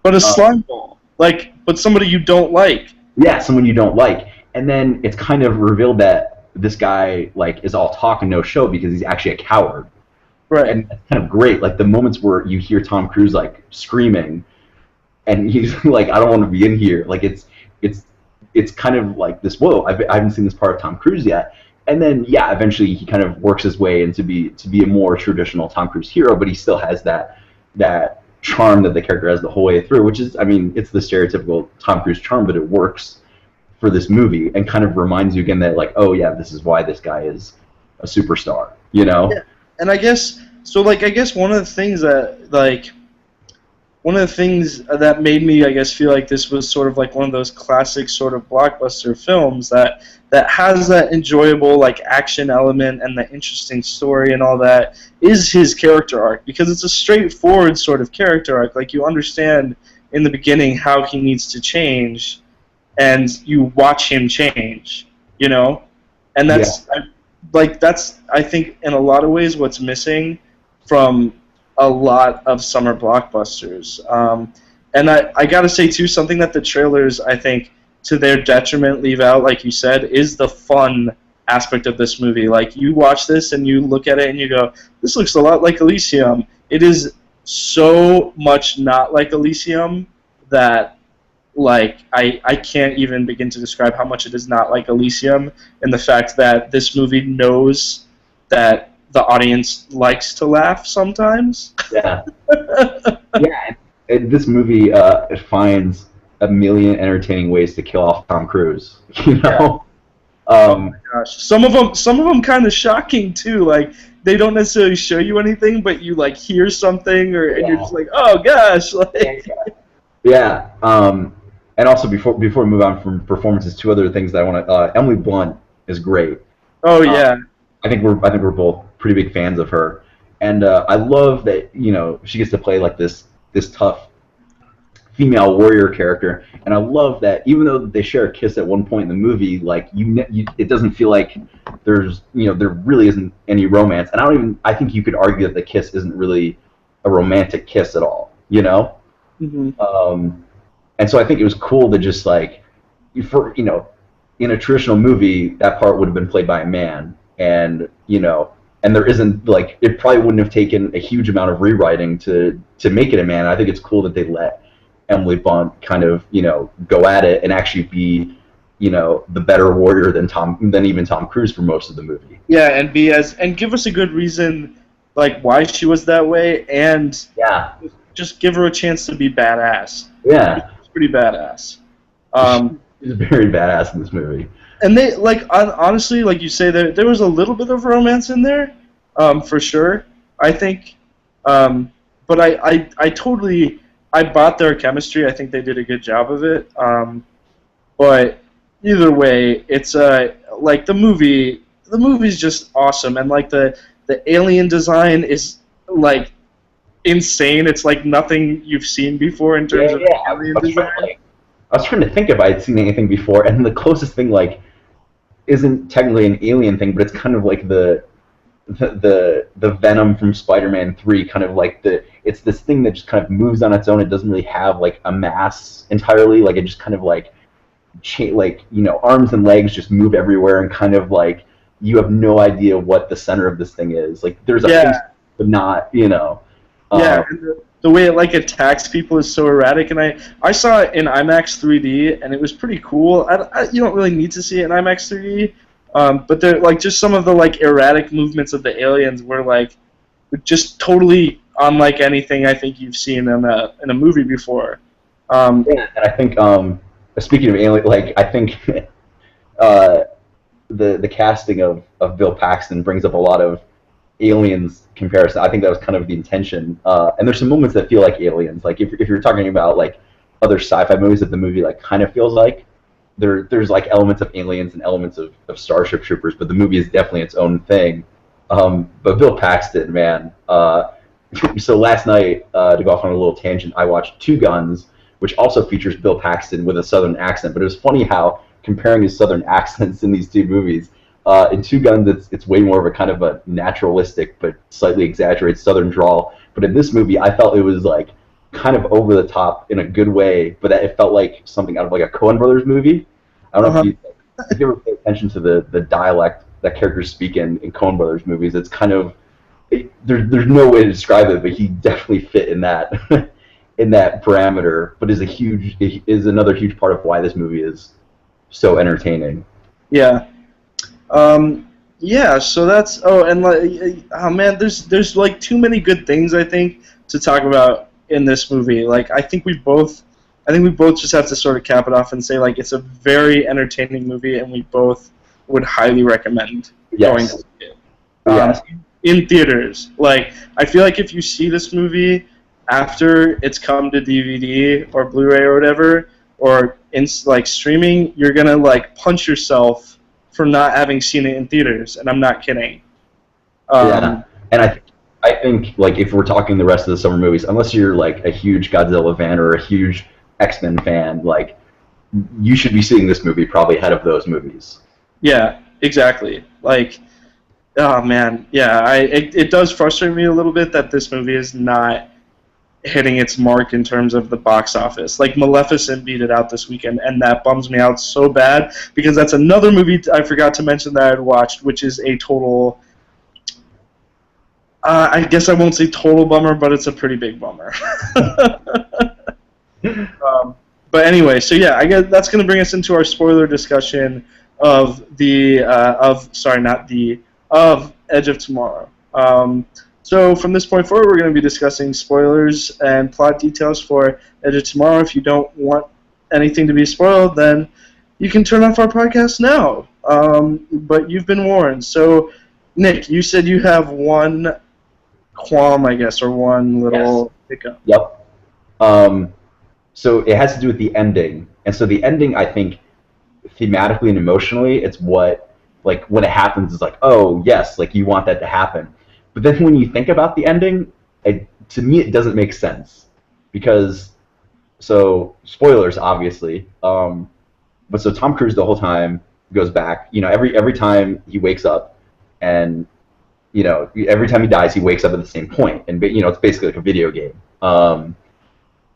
But a slime ball. Like, but somebody you don't like. Yeah, someone you don't like. And then it's kind of revealed that this guy like is all talk and no show because he's actually a coward. Right. And it's kind of great. Like the moments where you hear Tom Cruise like screaming and he's like, I don't want to be in here. Like it's kind of like this, whoa, I haven't seen this part of Tom Cruise yet. And then yeah, eventually he kind of works his way into be a more traditional Tom Cruise hero, but he still has that charm that the character has the whole way through, which is, I mean, it's the stereotypical Tom Cruise charm, but it works for this movie and kind of reminds you again that like, oh yeah, this is why this guy is a superstar, Yeah. And I guess one of the things that made me, I guess, feel like this was sort of like one of those classic sort of blockbuster films that has that enjoyable like action element and the interesting story and all that is his character arc, because it's a straightforward sort of character arc. Like you understand in the beginning how he needs to change, and you watch him change, and that's I think in a lot of ways what's missing from a lot of summer blockbusters. And I gotta say too, something that the trailers, I think, to their detriment leave out, like you said, is the fun aspect of this movie. Like you watch this and you look at it and you go, this looks a lot like Elysium. It is so much not like Elysium that like I can't even begin to describe how much it is not like Elysium, and the fact that this movie knows that the audience likes to laugh sometimes. Yeah. Yeah, and this movie it finds a million entertaining ways to kill off Tom Cruise, Yeah. Oh Um, my gosh, some of them kind of shocking too. Like they don't necessarily show you anything, but you like hear something, and you're just yeah, like, oh gosh, like. yeah. And also before we move on from performances, two other things that I want to. Emily Blunt is great. Oh Uh, yeah, I think we're both pretty big fans of her, and I love that she gets to play like this tough female warrior character, and I love that even though they share a kiss at one point in the movie, like it doesn't feel like there really isn't any romance, and I think you could argue that the kiss isn't really a romantic kiss at all, hmm um, and so I think it was cool to just like for in a traditional movie that part would have been played by a man, and there isn't like it probably wouldn't have taken a huge amount of rewriting to make it a man. I think it's cool that they let Emily Blunt kind of go at it and actually be the better warrior than even Tom Cruise for most of the movie. yeah, and give us a good reason, like why she was that way, and Yeah, just give her a chance to be badass. yeah, It's pretty badass. Um, she's very badass in this movie. and they like honestly, like you say, there was a little bit of romance in there, for sure. I think, but I totally I bought their chemistry. I think they did a good job of it. But either way, it's like the movie. The movie's just awesome, and like the alien design is like insane. It's like nothing you've seen before in terms Yeah, of yeah. alien design. I was trying to think if I had seen anything before, and the closest thing like isn't technically an alien thing, but it's kind of like the Venom from Spider-Man 3, kind of like it's this thing that just kind of moves on its own. It doesn't really have like a mass entirely. Like it just kind of like arms and legs just move everywhere, and kind of like you have no idea what the center of this thing is. Like there's a face, Yeah, but not. yeah. And the way it like attacks people is so erratic, and I saw it in IMAX 3D, and it was pretty cool. You don't really need to see it in IMAX 3D, but they're like just some of the like erratic movements of the aliens were like just totally unlike anything I think you've seen in a movie before. Yeah, and I think speaking of alien, like I think uh, the casting of Bill Paxton brings up a lot of aliens comparison. I think that was kind of the intention. And there's some moments that feel like aliens. Like if you're talking about like other sci-fi movies that the movie like kind of feels like, there's like elements of aliens and elements of Starship Troopers, but the movie is definitely its own thing. But Bill Paxton, man. So last night, to go off on a little tangent, I watched Two Guns, which also features Bill Paxton with a Southern accent. But it was funny how comparing his Southern accents in these two movies. In Two Guns, it's way more of a kind of a naturalistic but slightly exaggerated Southern drawl. But in this movie, I felt it was like kind of over the top in a good way, but that it felt like something out of like a Coen Brothers movie. I don't know if you ever pay attention to the dialect that characters speak in Coen Brothers movies. It's kind of there's no way to describe it, but he definitely fit in that in that parameter. But is another huge part of why this movie is so entertaining. Yeah. Yeah, so that's and like oh man, there's like too many good things I think to talk about in this movie. Like I think we both just have to sort of cap it off and say like it's a very entertaining movie and we both would highly recommend going to Yes. see it. Yes. In theaters. Like I feel like if you see this movie after it's come to DVD or Blu-ray or whatever or in like streaming, you're gonna like punch yourself for not having seen it in theaters, and I'm not kidding. Yeah. And I think like if we're talking the rest of the summer movies, unless you're like a huge Godzilla fan or a huge X-Men fan, like you should be seeing this movie probably ahead of those movies. Yeah, exactly. Like, oh man, yeah. It does frustrate me a little bit that this movie is not hitting its mark in terms of the box office. Like Maleficent beat it out this weekend, and that bums me out so bad because that's another movie I forgot to mention that I'd watched, which is a total. I guess I won't say total bummer, but it's a pretty big bummer. But anyway, so yeah, I guess that's going to bring us into our spoiler discussion of of Edge of Tomorrow. So from this point forward, we're going to be discussing spoilers and plot details for Edge of Tomorrow. If you don't want anything to be spoiled, then you can turn off our podcast now. but you've been warned. So, Nick, you said you have one qualm, I guess, or one Yes. little hiccup. Yep. So it has to do with the ending, and so the ending, I think, thematically and emotionally, it's what, like, when it happens, it's like, oh yes, like you want that to happen. But then when you think about the ending, to me, it doesn't make sense because, so spoilers, obviously. But so Tom Cruise the whole time goes back. Every time he wakes up, and every time he dies, he wakes up at the same point, and it's basically like a video game.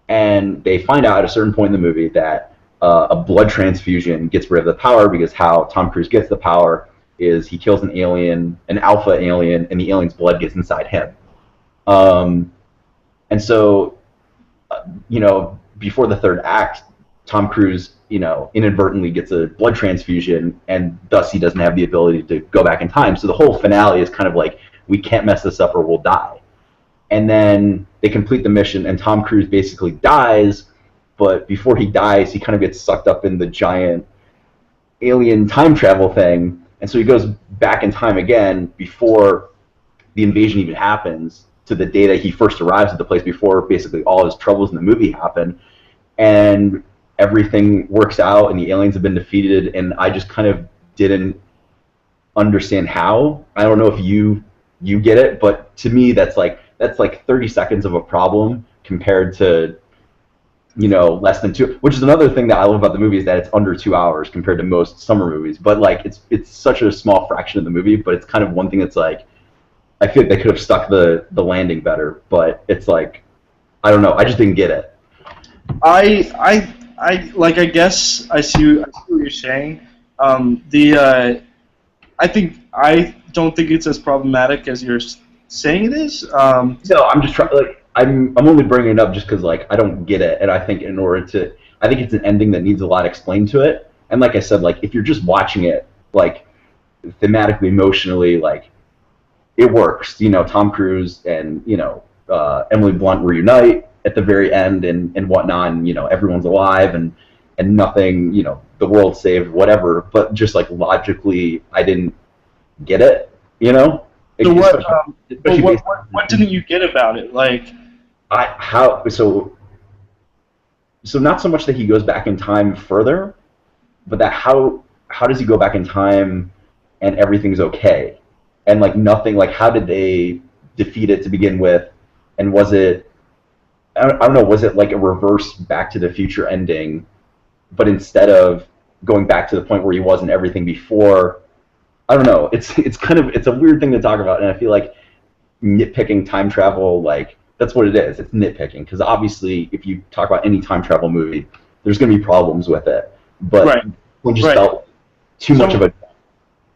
And they find out at a certain point in the movie that a blood transfusion gets rid of the power, because how Tom Cruise gets the power is he kills an alien, an alpha alien, and the alien's blood gets inside him. And so, before the third act, Tom Cruise, inadvertently gets a blood transfusion, and thus he doesn't have the ability to go back in time. So the whole finale is kind of like, we can't mess this up or we'll die. And then they complete the mission, and Tom Cruise basically dies, but before he dies, he kind of gets sucked up in the giant alien time travel thing, and so he goes back in time again before the invasion even happens, to the day that he first arrives at the place, before basically all his troubles in the movie happen, and everything works out, and the aliens have been defeated, and I just kind of didn't understand how. I don't know if you get it, but to me, that's like 30 seconds of a problem compared to less than two, which is another thing that I love about the movie, is that it's under 2 hours compared to most summer movies. But like, it's such a small fraction of the movie, but it's kind of one thing that's like, I feel like they could have stuck the landing better, but it's like, I don't know, I just didn't get it. I guess I see what you're saying. I don't think it's as problematic as you're saying it is. No, I'm just trying. Like, I'm only bringing it up just because, like, I don't get it, and I think I think it's an ending that needs a lot explained to it. And like I said, like, if you're just watching it, like, thematically, emotionally, like, it works. Tom Cruise and Emily Blunt reunite at the very end, and whatnot, and everyone's alive, and nothing, the world's saved, whatever. But just like logically, I didn't get it. So what didn't you get about it? Like, so not so much that he goes back in time further, but that how does he go back in time and everything's okay, and like nothing, like how did they defeat it to begin with, and was it, I don't know, was it like a reverse Back to the Future ending, but instead of going back to the point where he was in everything before? I don't know. It's a weird thing to talk about, and I feel like nitpicking time travel, like, that's what it is. It's nitpicking, because obviously, if you talk about any time travel movie, there's going to be problems with it. But right. One just felt too much of a,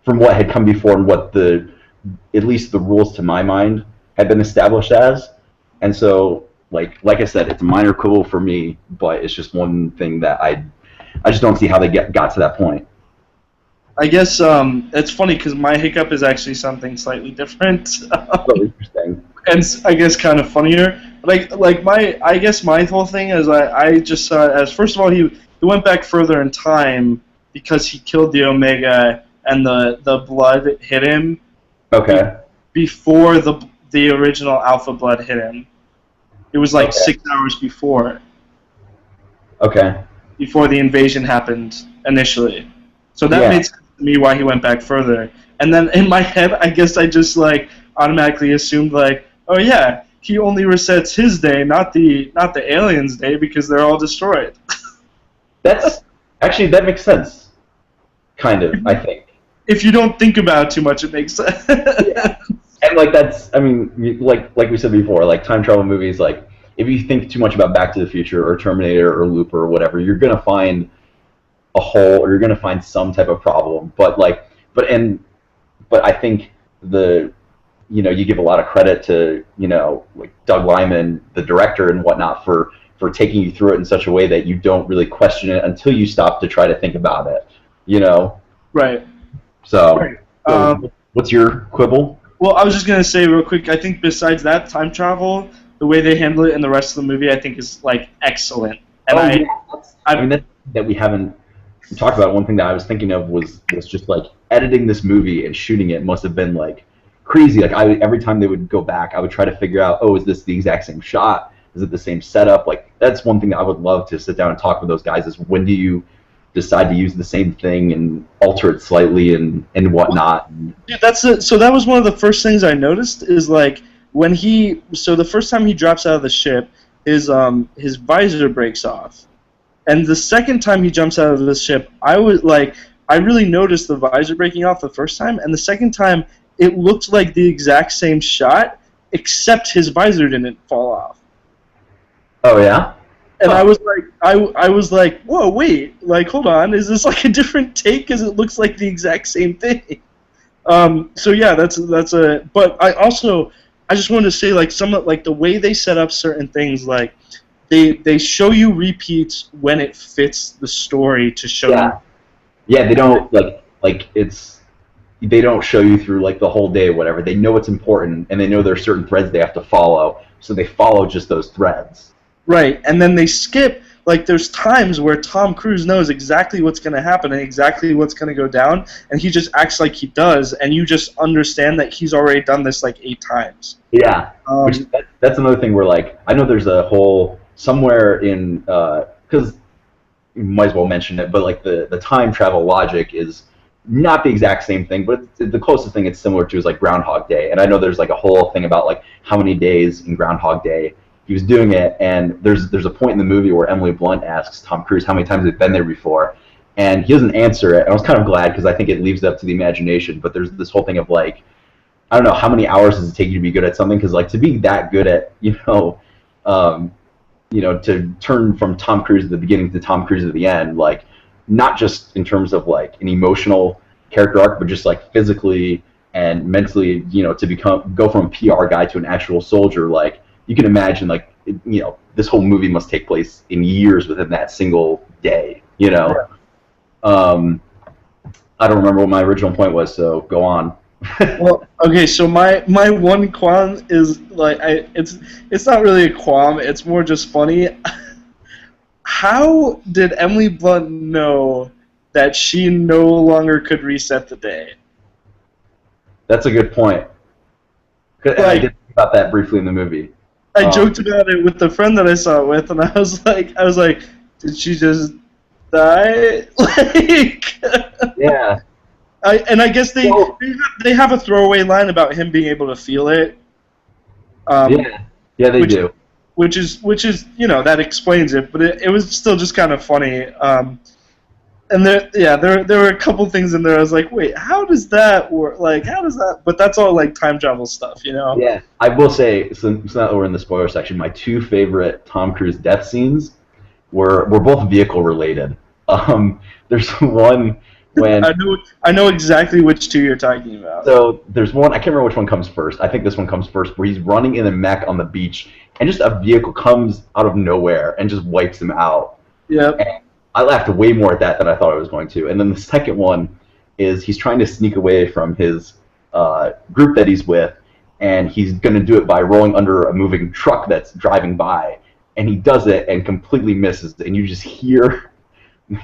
from what had come before, and what at least the rules to my mind had been established as. And so, like I said, it's a minor quibble for me, but it's just one thing that I just don't see how they got to that point. I guess it's funny because my hiccup is actually something slightly different. Oh, interesting. And I guess kind of funnier. I guess my whole thing is I just saw it as, first of all, he went back further in time because he killed the Omega, and the blood hit him. Okay. Before the original Alpha blood hit him. It was like 6 hours before. Okay. Before the invasion happened initially. So that made sense to me why he went back further. And then in my head, I guess I just like automatically assumed like, oh yeah, he only resets his day, not the aliens' day, because they're all destroyed. That's actually, that makes sense. Kind of, I think. If you don't think about it too much, it makes sense. Yeah. And like, that's, I mean, like we said before, like time travel movies, like if you think too much about Back to the Future or Terminator or Looper or whatever, you're gonna find a hole, or you're gonna find some type of problem. But I think you give a lot of credit to like Doug Liman, the director and whatnot, for taking you through it in such a way that you don't really question it until you stop to try to think about it. Right. So, what's your quibble? Well, I was just going to say real quick, I think besides that, time travel, the way they handle it in the rest of the movie, I think is, like, excellent. And I mean, that we haven't talked about, one thing that I was thinking of was just like editing this movie and shooting it must have been like crazy. Like every time they would go back, I would try to figure out, oh, is this the exact same shot? Is it the same setup? Like that's one thing that I would love to sit down and talk with those guys. Is when do you decide to use the same thing and alter it slightly and whatnot? Dude, so that was one of the first things I noticed is like when the first time he drops out of the ship, his visor breaks off. And the second time he jumps out of the ship, I really noticed the visor breaking off the first time, and the second time it looked like the exact same shot, except his visor didn't fall off. Oh yeah. And I was like, whoa, wait, like hold on, is this like a different take? Because it looks like the exact same thing. So yeah, that's a. But I just wanted to say like the way they set up certain things like. They show you repeats when it fits the story to show you. Yeah, they don't they don't show you through like the whole day or whatever. They know it's important and they know there's certain threads they have to follow, so they follow just those threads. Right, and then they skip like there's times where Tom Cruise knows exactly what's going to happen and exactly what's going to go down, and he just acts like he does, and you just understand that he's already done this like 8 times. Yeah, that's another thing where like I know there's a whole somewhere in because you might as well mention it, but like the time travel logic is not the exact same thing, but the closest thing it's similar to is like Groundhog Day, and I know there's like a whole thing about like how many days in Groundhog Day he was doing it, and there's a point in the movie where Emily Blunt asks Tom Cruise how many times they've been there before, and he doesn't answer it, and I was kind of glad because I think it leaves it up to the imagination, but there's this whole thing of like, I don't know, how many hours does it take you to be good at something, because like to be that good at, to turn from Tom Cruise at the beginning to Tom Cruise at the end, like, not just in terms of, like, an emotional character arc, but just, like, physically and mentally, to go from a PR guy to an actual soldier, like, you can imagine, like, this whole movie must take place in years within that single day, Yeah. I don't remember what my original point was, so go on. Well, okay, so my one qualm is like it's not really a qualm, it's more just funny. How did Emily Blunt know that she no longer could reset the day? That's a good point. I did think about that briefly in the movie. I joked about it with the friend that I saw it with, and I was like, did she just die? Like, yeah. I guess they have a throwaway line about him being able to feel it. Yeah, they do. Which is that explains it, but it was still just kind of funny. And there were a couple things in there. I was like, wait, how does that work? Like, how does that? But that's all like time travel stuff, Yeah, I will say, since now that we're in the spoiler section, my 2 favorite Tom Cruise death scenes were both vehicle related. There's one. When I know exactly which 2 you're talking about. So there's one, I can't remember which one comes first. I think this one comes first, where he's running in a mech on the beach, and just a vehicle comes out of nowhere and just wipes him out. Yep. And I laughed way more at that than I thought I was going to. And then the second one is he's trying to sneak away from his group that he's with, and he's going to do it by rolling under a moving truck that's driving by. And he does it and completely misses, and you just hear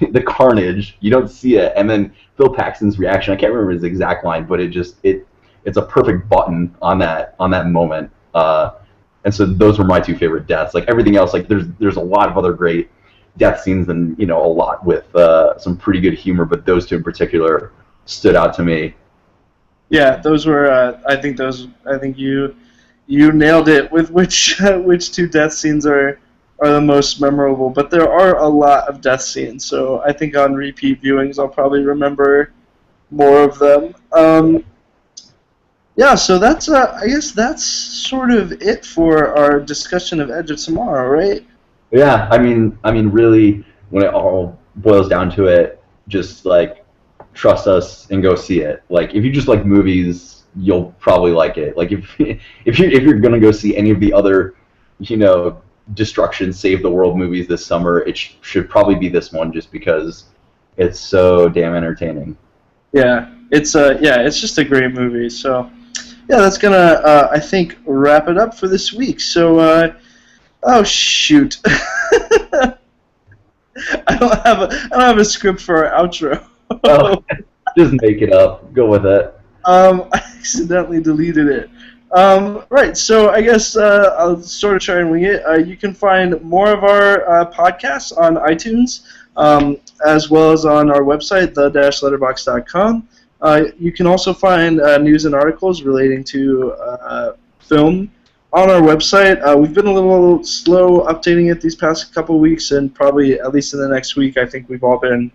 the carnage. You don't see it, and then Phil Paxton's reaction, I can't remember his exact line, but it's a perfect button on that moment. And so those were my 2 favorite deaths. Like everything else, like there's a lot of other great death scenes, and a lot with some pretty good humor, but those 2 in particular stood out to me. Yeah, those were. I think you nailed it with which 2 death scenes are the most memorable, but there are a lot of death scenes, so I think on repeat viewings I'll probably remember more of them. Yeah, so that's I guess that's sort of it for our discussion of Edge of Tomorrow, right? Yeah, I mean, really, when it all boils down to it, just like trust us and go see it. Like if you just like movies, you'll probably like it. Like if you're gonna go see any of the other, destruction save the world movies this summer, it should probably be this one, just because it's so damn entertaining. Yeah, it's just a great movie. So yeah, that's gonna I think wrap it up for this week. So oh shoot. I don't have a script for our outro. Oh, just make it up. Go with it. I accidentally deleted it. Right, so I guess I'll sort of try and wing it. You can find more of our podcasts on iTunes, as well as on our website, the-letterbox.com. You can also find news and articles relating to film on our website. We've been a little slow updating it these past couple weeks, and probably at least in the next week, I think we've all been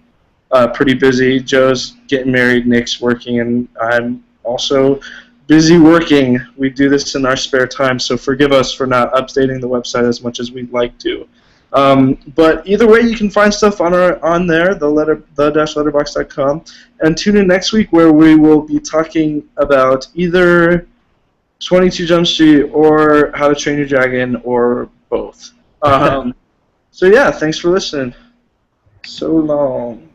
pretty busy. Joe's getting married, Nick's working, and I'm also busy working. We do this in our spare time, so forgive us for not updating the website as much as we'd like to. But either way, you can find stuff on there, the-letterbox.com, and tune in next week where we will be talking about either 22 Jump Street or How to Train Your Dragon or both. So yeah, thanks for listening. So long.